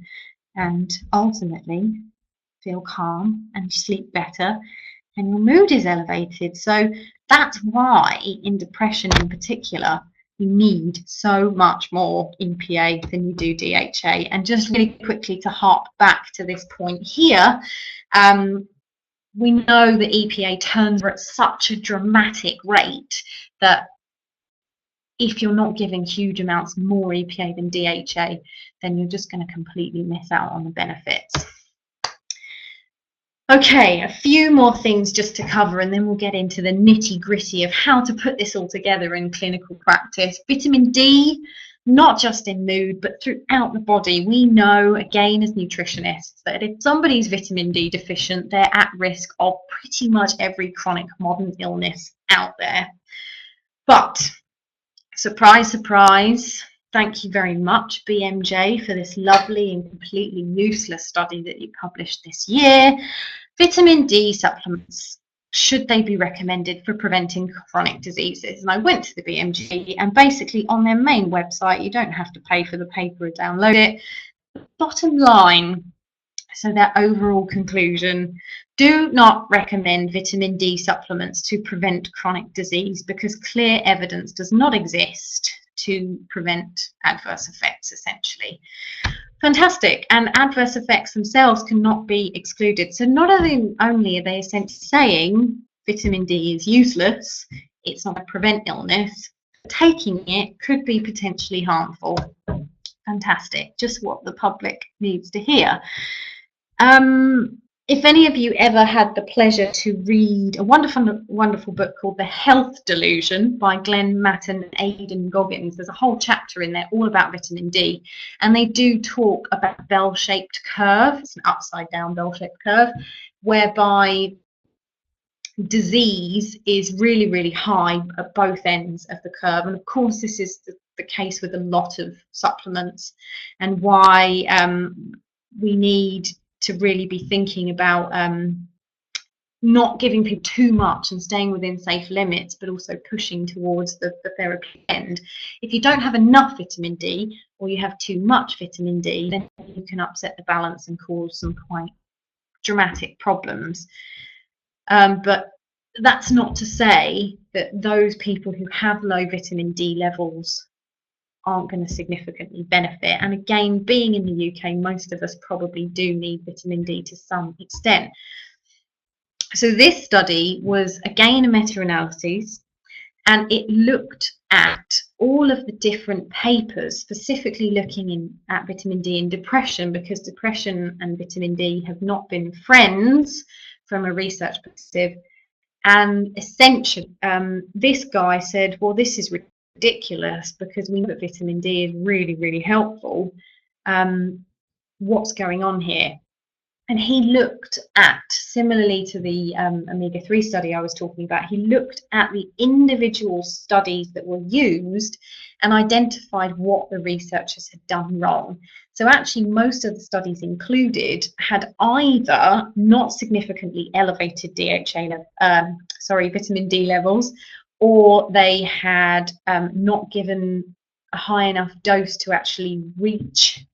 and ultimately feel calm and sleep better, and your mood is elevated. So that's why in depression in particular, you need so much more EPA than you do DHA. And just really quickly to harp back to this point here, we know that EPA turns at such a dramatic rate that if you're not giving huge amounts more EPA than DHA, then you're just going to completely miss out on the benefits. Okay, a few more things just to cover, and then we'll get into the nitty-gritty of how to put this all together in clinical practice. Vitamin D, not just in mood, but throughout the body. We know, again, as nutritionists, that if somebody's vitamin D deficient, they're at risk of pretty much every chronic modern illness out there. But, surprise, surprise, thank you very much, BMJ, for this lovely and completely useless study that you published this year. Vitamin D supplements, should they be recommended for preventing chronic diseases? And I went to the BMJ, and basically on their main website, you don't have to pay for the paper or download it. Bottom line, so their overall conclusion, do not recommend vitamin D supplements to prevent chronic disease, because clear evidence does not exist to prevent adverse effects, essentially. Fantastic. And adverse effects themselves cannot be excluded. So not only are they essentially saying vitamin D is useless, it's not going to prevent illness, taking it could be potentially harmful. Fantastic. Just what the public needs to hear. If any of you ever had the pleasure to read a wonderful book called The Health Delusion by Glenn Matt and Aidan Goggins, there's a whole chapter in there all about vitamin D, and they do talk about bell-shaped curve. It's an upside-down bell-shaped curve, whereby disease is really, really high at both ends of the curve. And of course, this is the case with a lot of supplements, and why we need to really be thinking about not giving people too much and staying within safe limits, but also pushing towards the therapy end. If you don't have enough vitamin D, or you have too much vitamin D, then you can upset the balance and cause some quite dramatic problems. But that's not to say that those people who have low vitamin D levels aren't going to significantly benefit. And again, being in the UK, most of us probably do need vitamin D to some extent. So this study was again a meta-analysis, and it looked at all of the different papers specifically looking at vitamin D in depression, because depression and vitamin D have not been friends from a research perspective. And essentially, this guy said, well, this is ridiculous because we know that vitamin D is really, really helpful. What's going on here? And he looked at, similarly to the omega-3 study I was talking about, he looked at the individual studies that were used and identified what the researchers had done wrong. So actually most of the studies included had either not significantly elevated vitamin D levels, or they had not given a high enough dose to actually reach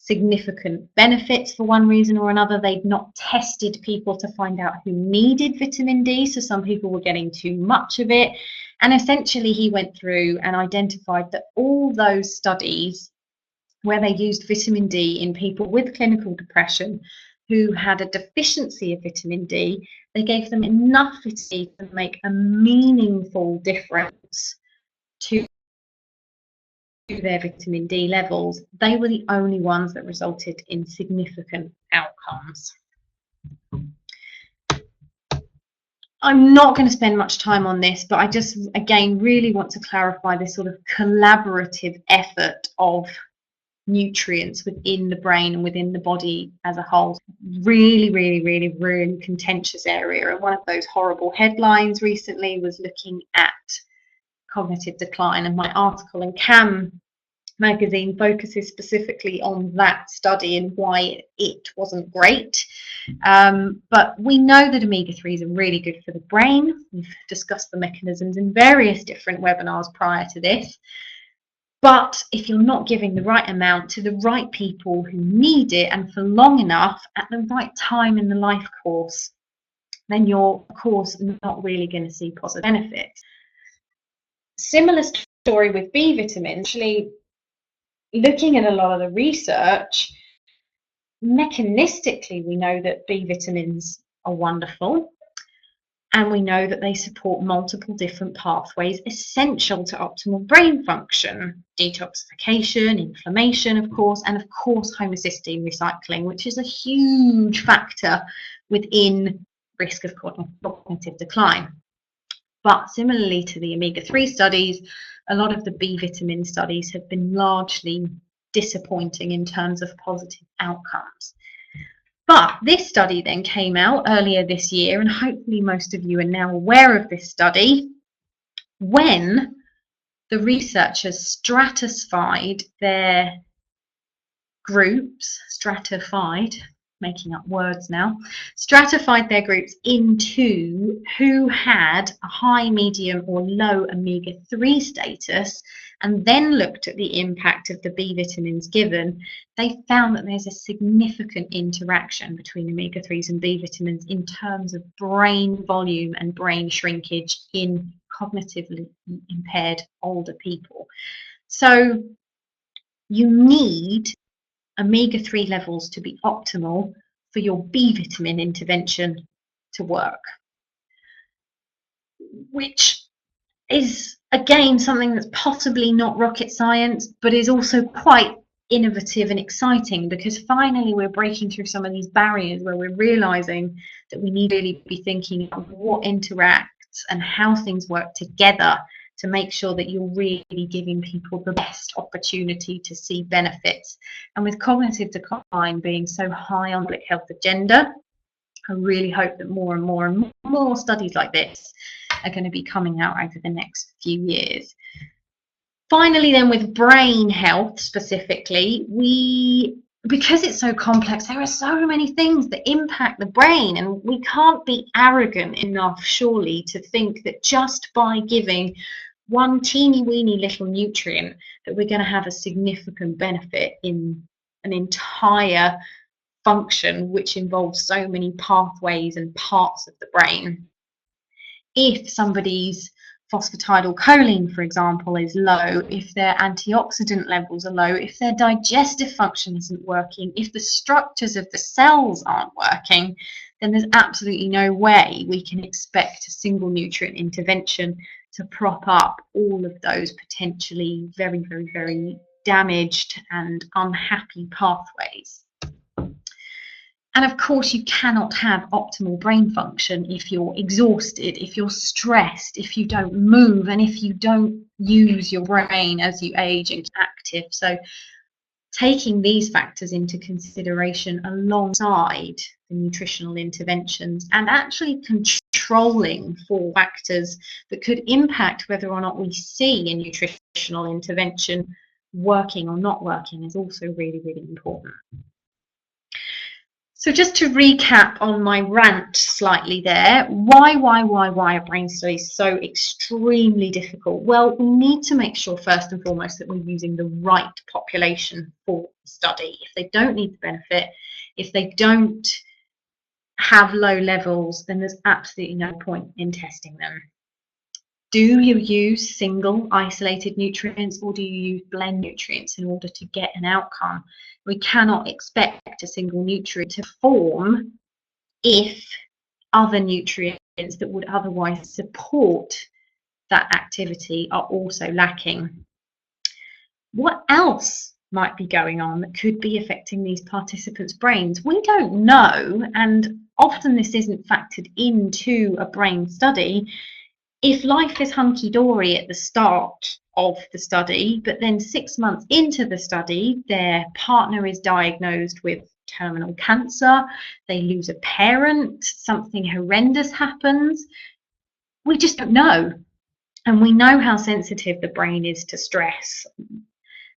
significant benefits for one reason or another. They'd not tested people to find out who needed vitamin D, so some people were getting too much of it. And essentially he went through and identified that all those studies where they used vitamin D in people with clinical depression who had a deficiency of vitamin D, they gave them enough vitamin D to make a meaningful difference to their vitamin D levels. They were the only ones that resulted in significant outcomes. I'm not going to spend much time on this, but I just, again, really want to clarify this sort of collaborative effort of nutrients within the brain and within the body as a whole. Really, really, really, really contentious area. And one of those horrible headlines recently was looking at cognitive decline, and my article in CAM magazine focuses specifically on that study and why it wasn't great. But we know that omega-3s are really good for the brain. We've discussed the mechanisms in various different webinars prior to this. But if you're not giving the right amount to the right people who need it and for long enough at the right time in the life course, then you're, of course, not really going to see positive benefits. Similar story with B vitamins. Actually, looking at a lot of the research, mechanistically, we know that B vitamins are wonderful, and we know that they support multiple different pathways essential to optimal brain function: detoxification, inflammation, of course, and of course homocysteine recycling, which is a huge factor within risk of cognitive decline. But similarly to the omega-3 studies, a lot of the B vitamin studies have been largely disappointing in terms of positive outcomes. But this study then came out earlier this year, and hopefully most of you are now aware of this study, when the researchers stratified their groups, making up words now, stratified their groups into who had a high, medium or low omega-3 status, and then looked at the impact of the B vitamins given. They found that there's a significant interaction between omega-3s and B vitamins in terms of brain volume and brain shrinkage in cognitively impaired older people. So you need omega-3 levels to be optimal for your B vitamin intervention to work, which is again something that's possibly not rocket science, but is also quite innovative and exciting, because finally we're breaking through some of these barriers where we're realizing that we need to really be thinking of what interacts and how things work together to make sure that you're really giving people the best opportunity to see benefits. And with cognitive decline being so high on the public health agenda, I really hope that more and more and more studies like this are going to be coming out over the next few years. Finally, then, with brain health specifically, because it's so complex, there are so many things that impact the brain, and we can't be arrogant enough, surely, to think that just by giving one teeny weeny little nutrient that we're going to have a significant benefit in an entire function which involves so many pathways and parts of the brain. If somebody's phosphatidylcholine, for example, is low, if their antioxidant levels are low, if their digestive function isn't working, if the structures of the cells aren't working, then there's absolutely no way we can expect a single nutrient intervention to prop up all of those potentially very, very, very damaged and unhappy pathways. And of course, you cannot have optimal brain function if you're exhausted, if you're stressed, if you don't move, and if you don't use your brain as you age and get active. So taking these factors into consideration alongside the nutritional interventions and actually controlling for factors that could impact whether or not we see a nutritional intervention working or not working is also really, really important. So just to recap on my rant slightly there, why are brain studies so extremely difficult? Well, we need to make sure first and foremost that we're using the right population for the study. If they don't need the benefit, if they don't have low levels, then there's absolutely no point in testing them. Do you use single isolated nutrients, or do you use blend nutrients in order to get an outcome? We cannot expect a single nutrient to perform if other nutrients that would otherwise support that activity are also lacking. What else might be going on that could be affecting these participants' brains? We don't know, and often this isn't factored into a brain study. If life is hunky-dory at the start of the study, but then 6 months into the study, their partner is diagnosed with terminal cancer, they lose a parent, something horrendous happens, we just don't know. And we know how sensitive the brain is to stress.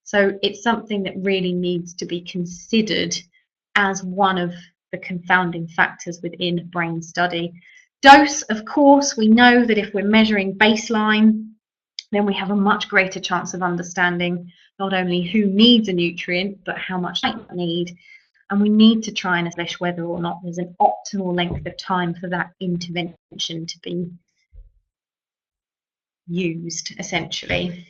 So it's something that really needs to be considered as one of the confounding factors within a brain study. Dose, of course, we know that if we're measuring baseline, then we have a much greater chance of understanding not only who needs a nutrient, but how much they need. And we need to try and establish whether or not there's an optimal length of time for that intervention to be used, essentially.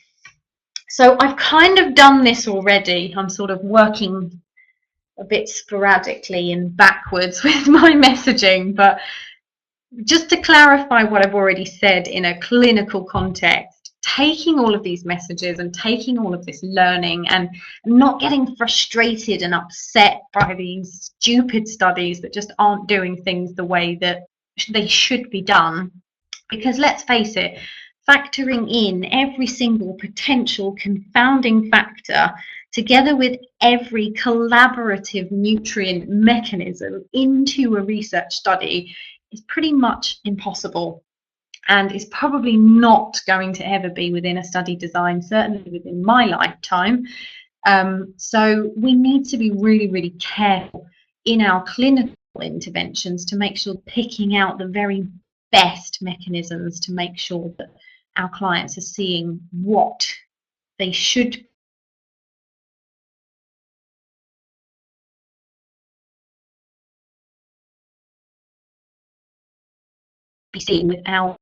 So I've kind of done this already. I'm sort of working a bit sporadically and backwards with my messaging, but just to clarify what I've already said in a clinical context, taking all of these messages and taking all of this learning and not getting frustrated and upset by these stupid studies that just aren't doing things the way that they should be done. Because let's face it, factoring in every single potential confounding factor together with every collaborative nutrient mechanism into a research study is pretty much impossible, and is probably not going to ever be within a study design, certainly within my lifetime. So we need to be really, really careful in our clinical interventions to make sure picking out the very best mechanisms to make sure that our clients are seeing what they should be seen without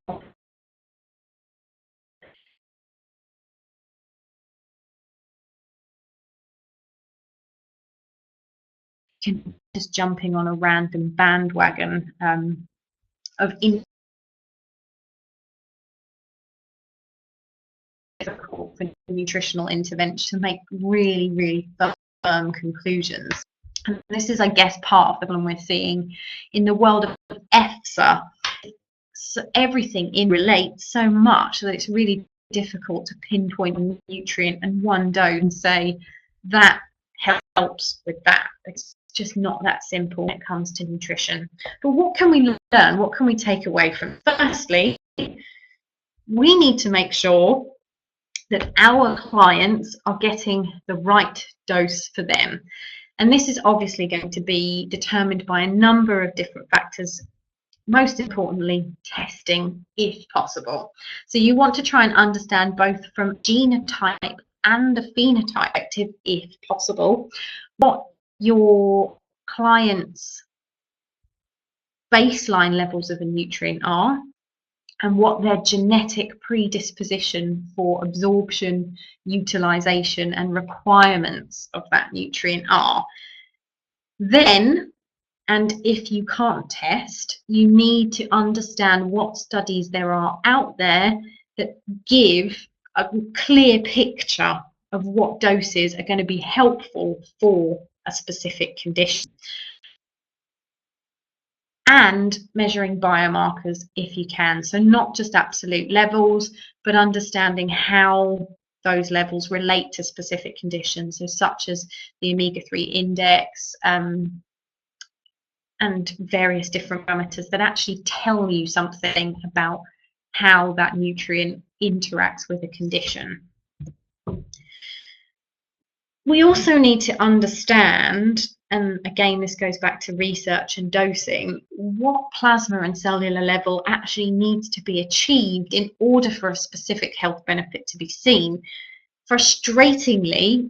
just jumping on a random bandwagon of difficult for nutritional intervention to make really, really firm conclusions. And this is, I guess, part of the problem we're seeing in the world of EFSA. So everything relates so much that it's really difficult to pinpoint a nutrient and one dose and say that helps with that. It's just not that simple when it comes to nutrition. But what can we learn? What can we take away from it? Firstly, we need to make sure that our clients are getting the right dose for them. And this is obviously going to be determined by a number of different factors, most importantly, testing if possible. So you want to try and understand both from genotype and a phenotype perspective, if possible, what your clients' baseline levels of a nutrient are and what their genetic predisposition for absorption, utilization, and requirements of that nutrient are. Then, And if you can't test, you need to understand what studies there are out there that give a clear picture of what doses are going to be helpful for a specific condition. And measuring biomarkers if you can. So not just absolute levels, but understanding how those levels relate to specific conditions, so such as the omega-3 index, and various different parameters that actually tell you something about how that nutrient interacts with a condition. We also need to understand, and again this goes back to research and dosing, what plasma and cellular level actually needs to be achieved in order for a specific health benefit to be seen. Frustratingly,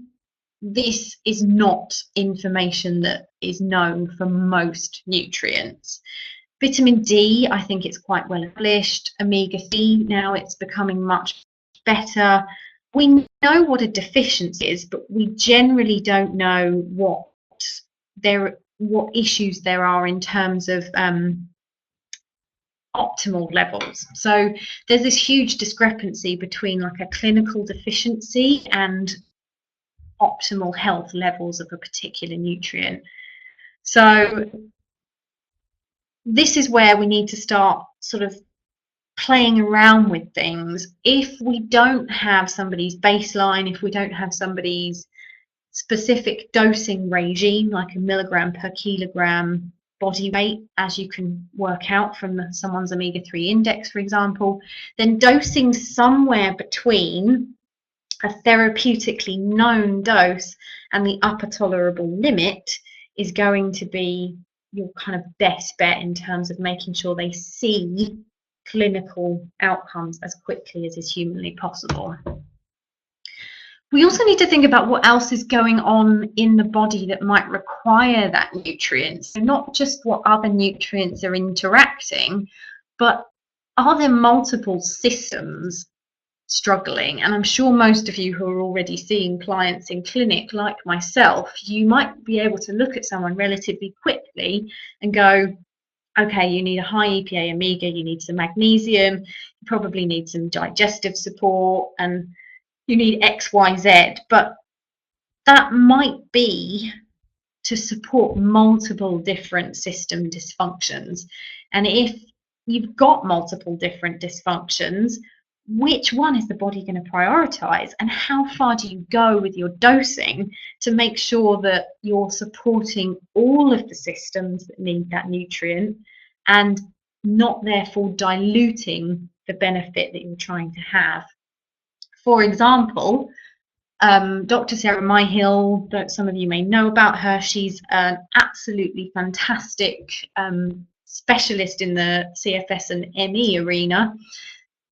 this is not information that is known for most nutrients. Vitamin D, I think it's quite well established. Omega-3, now it's becoming much better. We know what a deficiency is, but we generally don't know what issues there are in terms of optimal levels. So there's this huge discrepancy between like a clinical deficiency and optimal health levels of a particular nutrient. So this is where we need to start sort of playing around with things. If we don't have somebody's baseline, if we don't have somebody's specific dosing regime, like a milligram per kilogram body weight, as you can work out from someone's omega-3 index, for example, then dosing somewhere between a therapeutically known dose and the upper tolerable limit is going to be your kind of best bet in terms of making sure they see clinical outcomes as quickly as is humanly possible. We also need to think about what else is going on in the body that might require that nutrient. So not just what other nutrients are interacting, but are there multiple systems struggling? And I'm sure most of you who are already seeing clients in clinic, like myself, you might be able to look at someone relatively quickly and go, okay, you need a high EPA omega, you need some magnesium, you probably need some digestive support, and you need X, Y, Z. But that might be to support multiple different system dysfunctions. And if you've got multiple different dysfunctions, which one is the body going to prioritize, and how far do you go with your dosing to make sure that you're supporting all of the systems that need that nutrient and not therefore diluting the benefit that you're trying to have? For example, Dr. Sarah Myhill, that some of you may know about her, she's an absolutely fantastic specialist in the CFS and ME arena.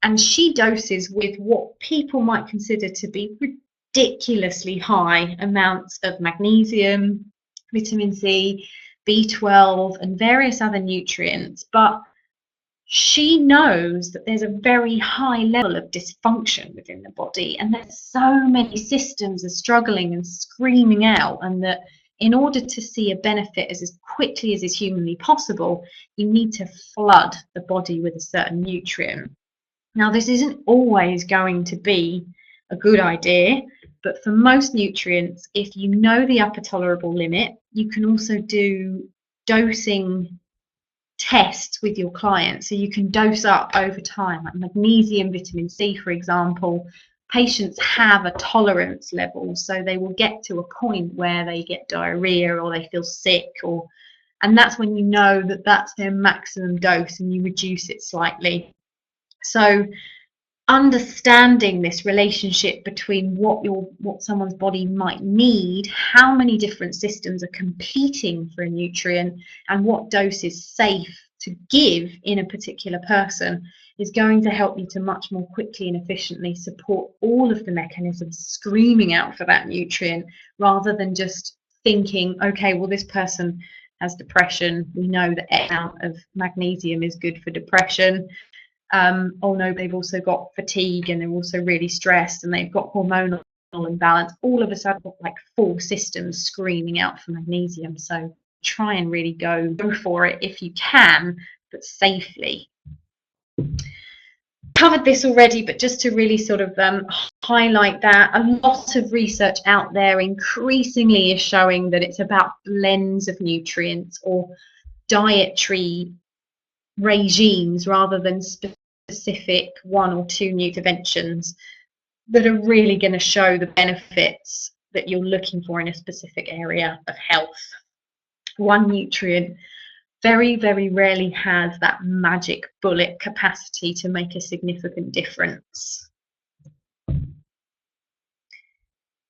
And she doses with what people might consider to be ridiculously high amounts of magnesium, vitamin C, B12, and various other nutrients. But she knows that there's a very high level of dysfunction within the body, and that so many systems are struggling and screaming out, and that in order to see a benefit as quickly as is humanly possible, you need to flood the body with a certain nutrient. Now, this isn't always going to be a good idea, but for most nutrients, if you know the upper tolerable limit, you can also do dosing tests with your clients. So you can dose up over time, like magnesium, vitamin C, for example. Patients have a tolerance level, so they will get to a point where they get diarrhea or they feel sick, and that's when you know that that's their maximum dose and you reduce it slightly. So understanding this relationship between what someone's body might need, how many different systems are competing for a nutrient, and what dose is safe to give in a particular person is going to help you to much more quickly and efficiently support all of the mechanisms screaming out for that nutrient, rather than just thinking, okay, well, this person has depression, we know that X amount of magnesium is good for depression. Oh no, they've also got fatigue and they're also really stressed and they've got hormonal imbalance. All of a sudden, like 4 systems screaming out for magnesium. So try and really go for it if you can, but safely. Covered this already, but just to really sort of highlight that, a lot of research out there increasingly is showing that it's about blends of nutrients or dietary regimes rather than specific one or two interventions that are really going to show the benefits that you're looking for in a specific area of health. One nutrient very, very rarely has that magic bullet capacity to make a significant difference.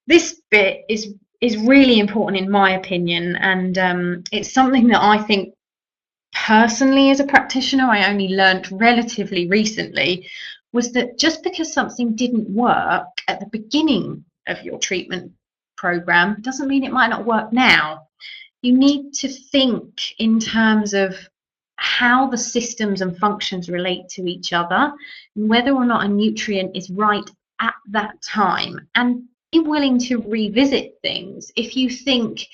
This bit is really important in my opinion, and it's something that I think personally as a practitioner I only learnt relatively recently, was that just because something didn't work at the beginning of your treatment program doesn't mean it might not work now. You need to think in terms of how the systems and functions relate to each other, and whether or not a nutrient is right at that time, and be willing to revisit things. If you think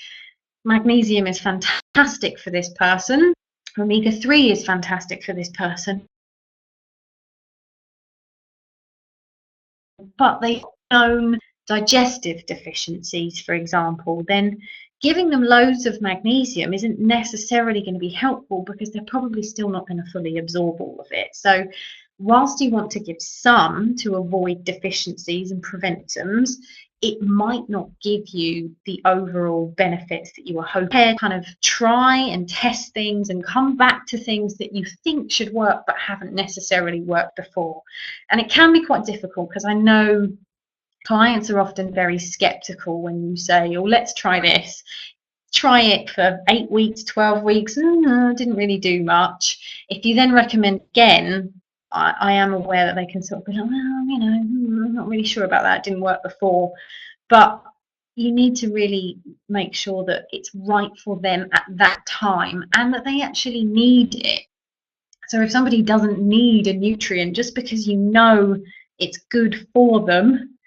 magnesium is fantastic for this person, omega-3 is fantastic for this person, but they've known digestive deficiencies, for example, then giving them loads of magnesium isn't necessarily going to be helpful because they're probably still not going to fully absorb all of it. So whilst you want to give some to avoid deficiencies and prevent them, it might not give you the overall benefits that you were hoping. Kind of try and test things and come back to things that you think should work but haven't necessarily worked before. And it can be quite difficult because I know clients are often very skeptical when you say, oh, let's try this. Try it for 8 weeks, 12 weeks, didn't really do much. If you then recommend again, I am aware that they can sort of be like, well, you know, I'm not really sure about that, it didn't work before. But you need to really make sure that it's right for them at that time and that they actually need it. So if somebody doesn't need a nutrient, just because you know it's good for them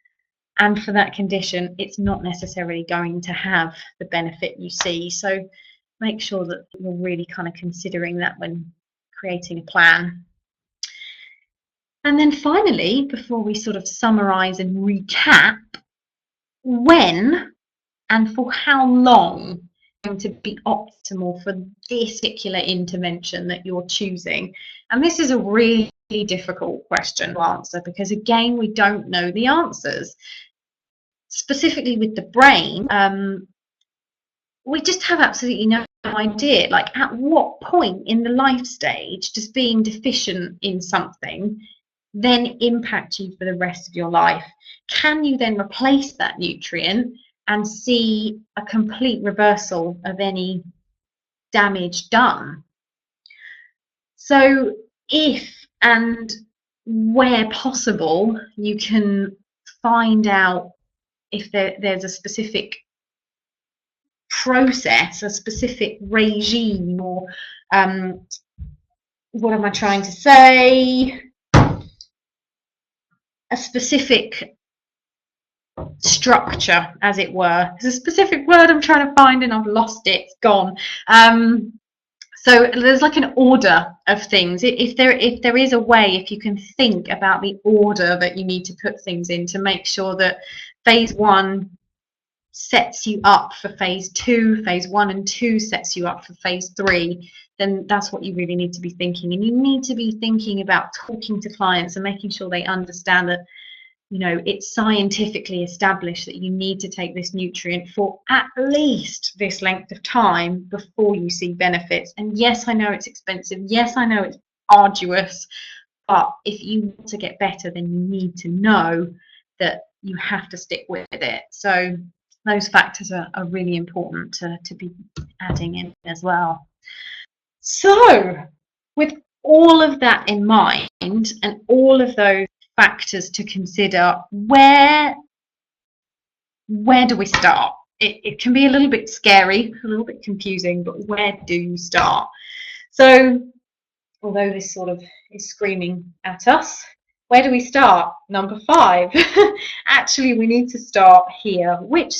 and for that condition, it's not necessarily going to have the benefit you see. So make sure that you're really kind of considering that when creating a plan. And then finally, before we sort of summarize and recap, when and for how long is going to be optimal for this particular intervention that you're choosing? And this is a really difficult question to answer because, again, we don't know the answers. Specifically with the brain, we just have absolutely no idea. Like, at what point in the life stage does being deficient in something then impact you for the rest of your life? Can you then replace that nutrient and see a complete reversal of any damage done? So if and where possible, you can find out if there's a specific process, a specific regime, or what am I trying to say? A specific structure, as it were. There's a specific word I'm trying to find and I've lost it, it's gone. So there's like an order of things. If there is a way, if you can think about the order that you need to put things in to make sure that phase 1 sets you up for phase 2, phase 1 and 2 sets you up for phase 3, then that's what you really need to be thinking. And you need to be thinking about talking to clients and making sure they understand that, you know, it's scientifically established that you need to take this nutrient for at least this length of time before you see benefits. And yes, I know it's expensive. Yes, I know it's arduous. But if you want to get better, then you need to know that you have to stick with it. So those factors are really important to be adding in as well. So with all of that in mind and all of those factors to consider, where do we start? It can be a little bit scary, a little bit confusing, but where do you start? So although this sort of is screaming at us, where do we start? Number 5. Actually, we need to start here. Which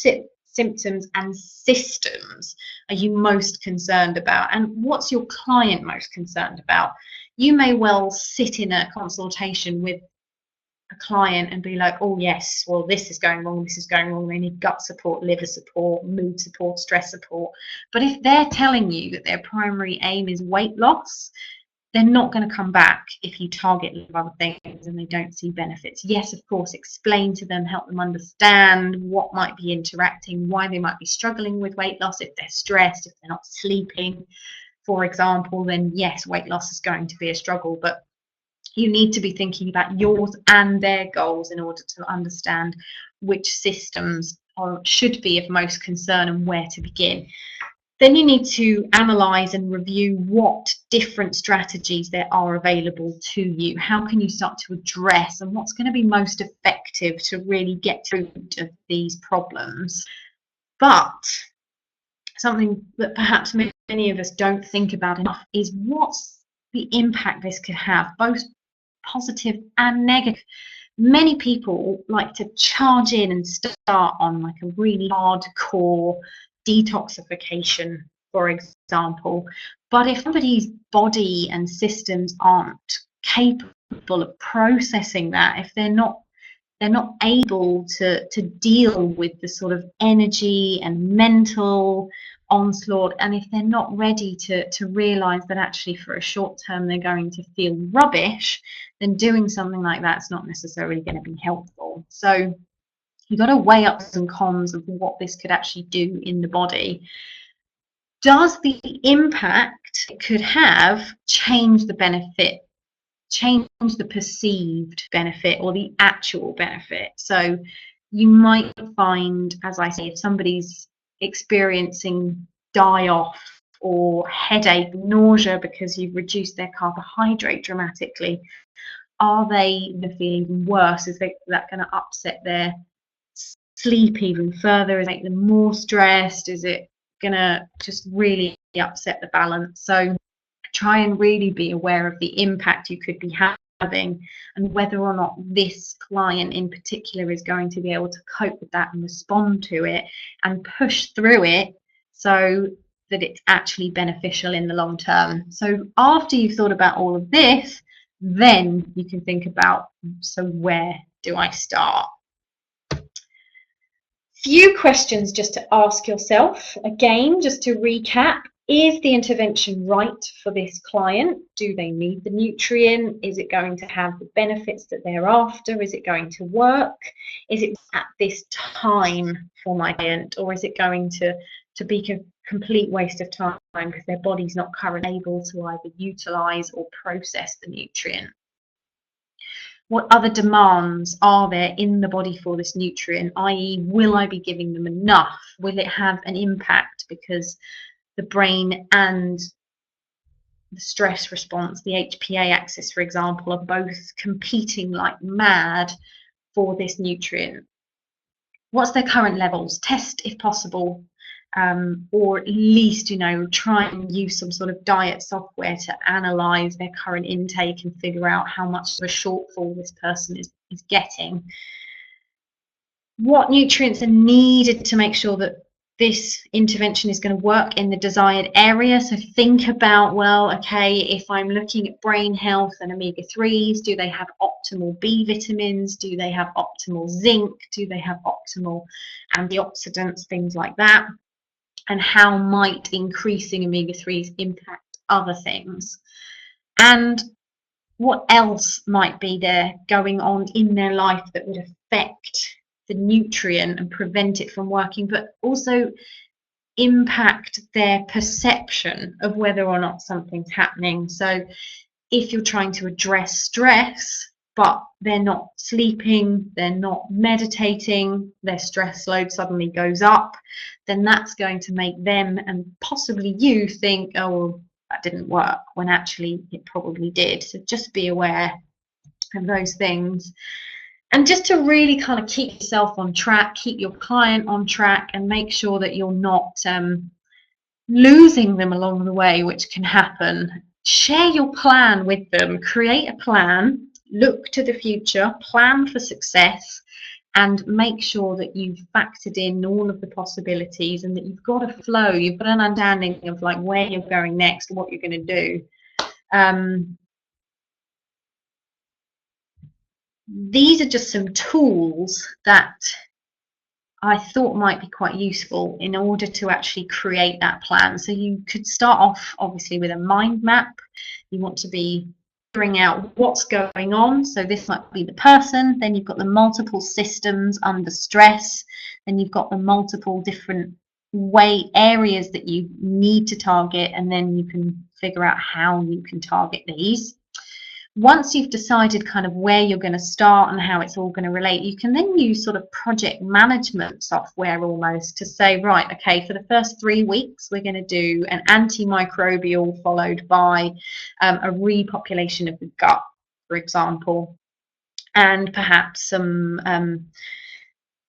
symptoms and systems are you most concerned about, and what's your client most concerned about? You may well sit in a consultation with a client and be like, oh yes, well, this is going wrong, this is going wrong, they need gut support, liver support, mood support, stress support. But if they're telling you that their primary aim is weight loss, they're not going to come back if you target other things and they don't see benefits. Yes, of course, explain to them, help them understand what might be interacting, why they might be struggling with weight loss. If they're stressed, if they're not sleeping, for example, then yes, weight loss is going to be a struggle. But you need to be thinking about yours and their goals in order to understand which systems should be of most concern and where to begin. Then you need to analyze and review what different strategies there are available to you. How can you start to address, and what's going to be most effective to really get through of these problems. But something that perhaps many of us don't think about enough is what's the impact this could have, both positive and negative. Many people like to charge in and start on like a really hardcore detoxification, for example. But if somebody's body and systems aren't capable of processing that, if they're not able to deal with the sort of energy and mental onslaught, and if they're not ready to realize that actually for a short term they're going to feel rubbish, then doing something like that's not necessarily going to be helpful. So you've got to weigh up some cons of what this could actually do in the body. Does the impact it could have change the benefit, change the perceived benefit or the actual benefit? So you might find, as I say, if somebody's experiencing die-off or headache, nausea because you've reduced their carbohydrate dramatically, are they going to feel even worse? Is that going to upset their sleep even further? Is it make them more stressed? Is it going to just really upset the balance? So try and really be aware of the impact you could be having and whether or not this client in particular is going to be able to cope with that and respond to it and push through it so that it's actually beneficial in the long term. So after you've thought about all of this, then you can think about, so where do I start? Few questions just to ask yourself. Again, just to recap, is the intervention right for this client? Do they need the nutrient? Is it going to have the benefits that they're after? Is it going to work? Is it at this time for my client, or is it going to be a complete waste of time because their body's not currently able to either utilize or process the nutrient? What other demands are there in the body for this nutrient, i.e. will I be giving them enough? Will it have an impact because the brain and the stress response, the HPA axis, for example, are both competing like mad for this nutrient? What's their current levels? Test if possible, or at least, try and use some sort of diet software to analyze their current intake and figure out how much of a shortfall this person is getting. What nutrients are needed to make sure that this intervention is going to work in the desired area? So think about, well, okay, if I'm looking at brain health and omega-3s, do they have optimal B vitamins? Do they have optimal zinc? Do they have optimal antioxidants, things like that? And how might increasing omega-3s impact other things? And what else might be there going on in their life that would affect the nutrient and prevent it from working, but also impact their perception of whether or not something's happening? So if you're trying to address stress, but they're not sleeping, they're not meditating, their stress load suddenly goes up, then that's going to make them and possibly you think, oh, well, that didn't work, when actually it probably did. So just be aware of those things. And just to really kind of keep yourself on track, keep your client on track, and make sure that you're not losing them along the way, which can happen. Share your plan with them, create a plan, look to the future, plan for success, and make sure that you've factored in all of the possibilities and that you've got a flow, you've got an understanding of like where you're going next, what you're going to do. These are just some tools that I thought might be quite useful in order to actually create that plan. So you could start off obviously with a mind map. You want to be figuring out what's going on. So this might be the person, then you've got the multiple systems under stress, then you've got the multiple different areas that you need to target, and then you can figure out how you can target these. Once you've decided kind of where you're going to start and how it's all going to relate, you can then use sort of project management software almost to say, right, okay, for the first 3 weeks, we're going to do an antimicrobial followed by a repopulation of the gut, for example, and perhaps some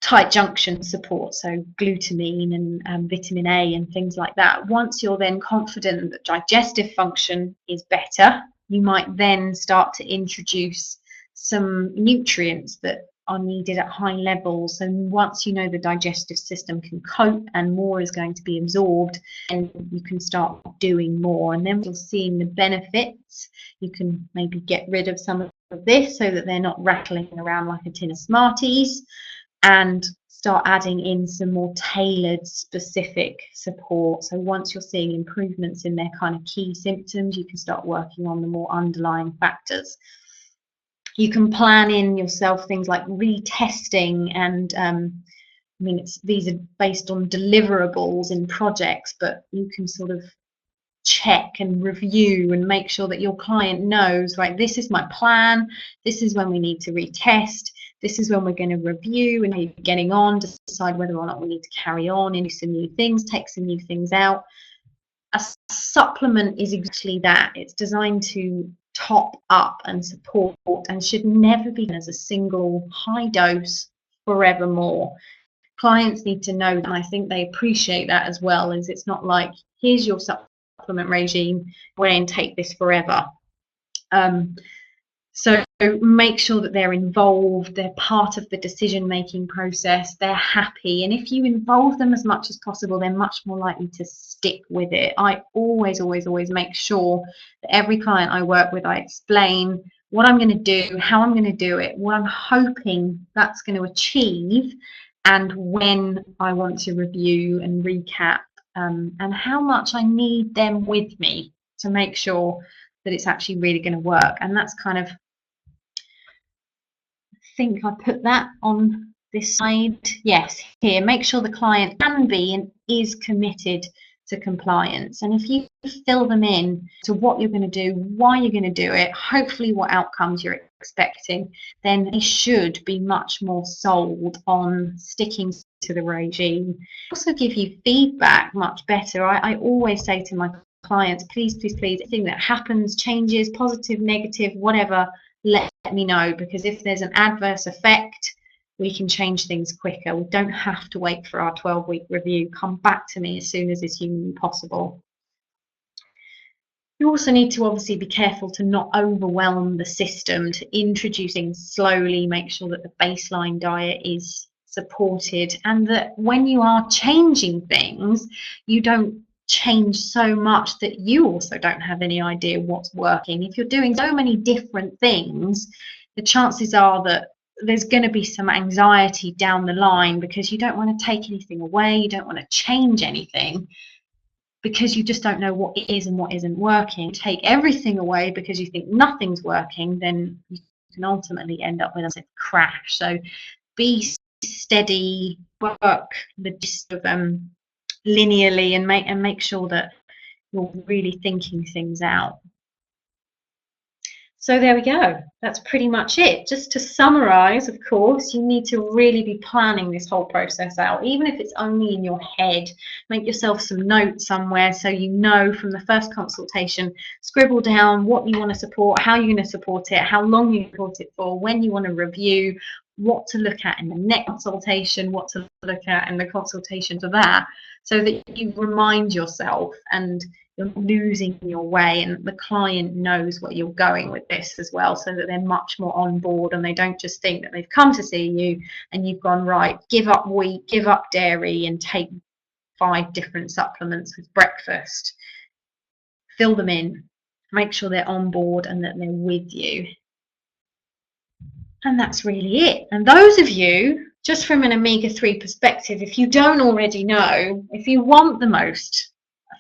tight junction support, so glutamine and vitamin A and things like that. Once you're then confident that digestive function is better, you might then start to introduce some nutrients that are needed at high levels. And once you know the digestive system can cope and more is going to be absorbed, then you can start doing more. And then you're seeing the benefits. You can maybe get rid of some of this so that they're not rattling around like a tin of Smarties, and start adding in some more tailored specific support. So once you're seeing improvements in their kind of key symptoms, you can start working on the more underlying factors. You can plan in yourself things like retesting, and I mean, these are based on deliverables in projects, but you can sort of check and review and make sure that your client knows, right, this is my plan, this is when we need to retest, this is when we're going to review and how you're getting on, to decide whether or not we need to carry on and do some new things, take some new things out. A supplement is exactly that. It's designed to top up and support and should never be as a single high dose forevermore. Clients need to know that, and I think they appreciate that as well, is it's not like, here's your supplement regime, go and take this forever. So make sure that they're involved, they're part of the decision-making process, they're happy. And if you involve them as much as possible, they're much more likely to stick with it. I always make sure that every client I work with, I explain what I'm going to do, how I'm going to do it, what I'm hoping that's going to achieve, and when I want to review and recap, and how much I need them with me to make sure that it's actually really going to work. And that's kind of, I think I put that on this slide. Yes, here, make sure the client can be and is committed to compliance. And if you fill them in to what you're going to do, why you're going to do it, hopefully what outcomes you're expecting, then they should be much more sold on sticking to the regime. Also give you feedback much better. I always say to my clients, please, anything that happens, changes, positive, negative, whatever, let me know, because if there's an adverse effect, we can change things quicker. We don't have to wait for our 12-week review. Come back to me as soon as is humanly possible. You also need to obviously be careful to not overwhelm the system, to introduce things slowly, make sure that the baseline diet is supported, and that when you are changing things, you don't change so much that you also don't have any idea what's working. If you're doing so many different things, the chances are that there's going to be some anxiety down the line, because you don't want to take anything away, you don't want to change anything, because you just don't know what is and what isn't working. Take everything away because you think nothing's working, then you can ultimately end up with a crash. So be steady, work the gist of linearly, and make sure that you're really thinking things out. So there we go. That's pretty much it. Just to summarize, of course, you need to really be planning this whole process out, even if it's only in your head. Make yourself some notes somewhere so you know from the first consultation, scribble down what you want to support, how you're going to support it, how long you support it for, when you want to review, what to look at in the next consultation, what to look at in the consultation for that, so that you remind yourself and you're not losing your way, and the client knows where you're going with this as well, so that they're much more on board and they don't just think that they've come to see you and you've gone, right, give up wheat, give up dairy and take 5 different supplements with breakfast. Fill them in, make sure they're on board and that they're with you. And that's really it. And those of you, just from an omega-3 perspective, if you don't already know, if you want the most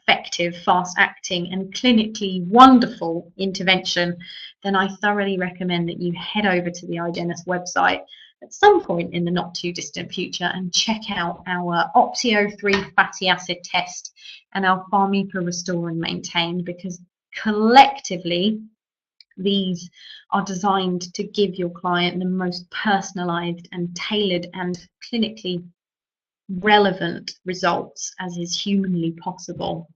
effective, fast-acting and clinically wonderful intervention, then I thoroughly recommend that you head over to the iGenus website at some point in the not too distant future and check out our Optio3 fatty acid test and our Pharmepa Restore and Maintain, because collectively these are designed to give your client the most personalized and tailored and clinically relevant results as is humanly possible.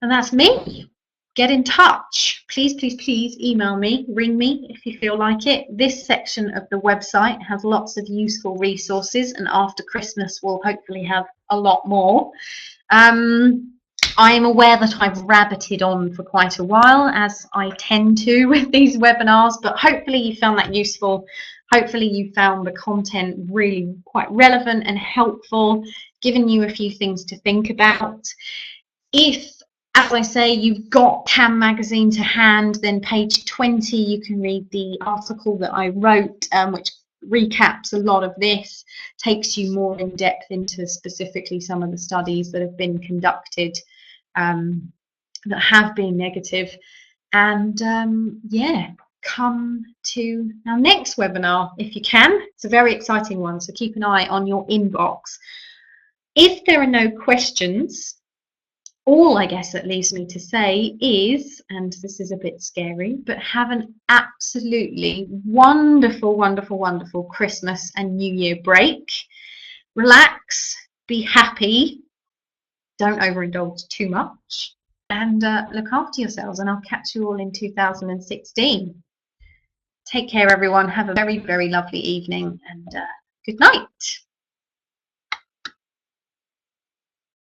And that's me. Get in touch. Please, please, please email me, ring me if you feel like it. This section of the website has lots of useful resources, and after Christmas we'll hopefully have a lot more. I am aware that I've rabbited on for quite a while, as I tend to with these webinars, but hopefully you found that useful. Hopefully you found the content really quite relevant and helpful, giving you a few things to think about. If, as I say, you've got PAM magazine to hand, then page 20 you can read the article that I wrote, which recaps a lot of this, takes you more in depth into specifically some of the studies that have been conducted that have been negative. And yeah, come to our next webinar if you can. It's a very exciting one, so keep an eye on your inbox. If there are no questions, all I guess that leaves me to say is, and this is a bit scary, but have an absolutely wonderful, wonderful, wonderful Christmas and New Year break. Relax, be happy, don't overindulge too much, and look after yourselves, and I'll catch you all in 2016. Take care, everyone. Have a very, very lovely evening, and good night.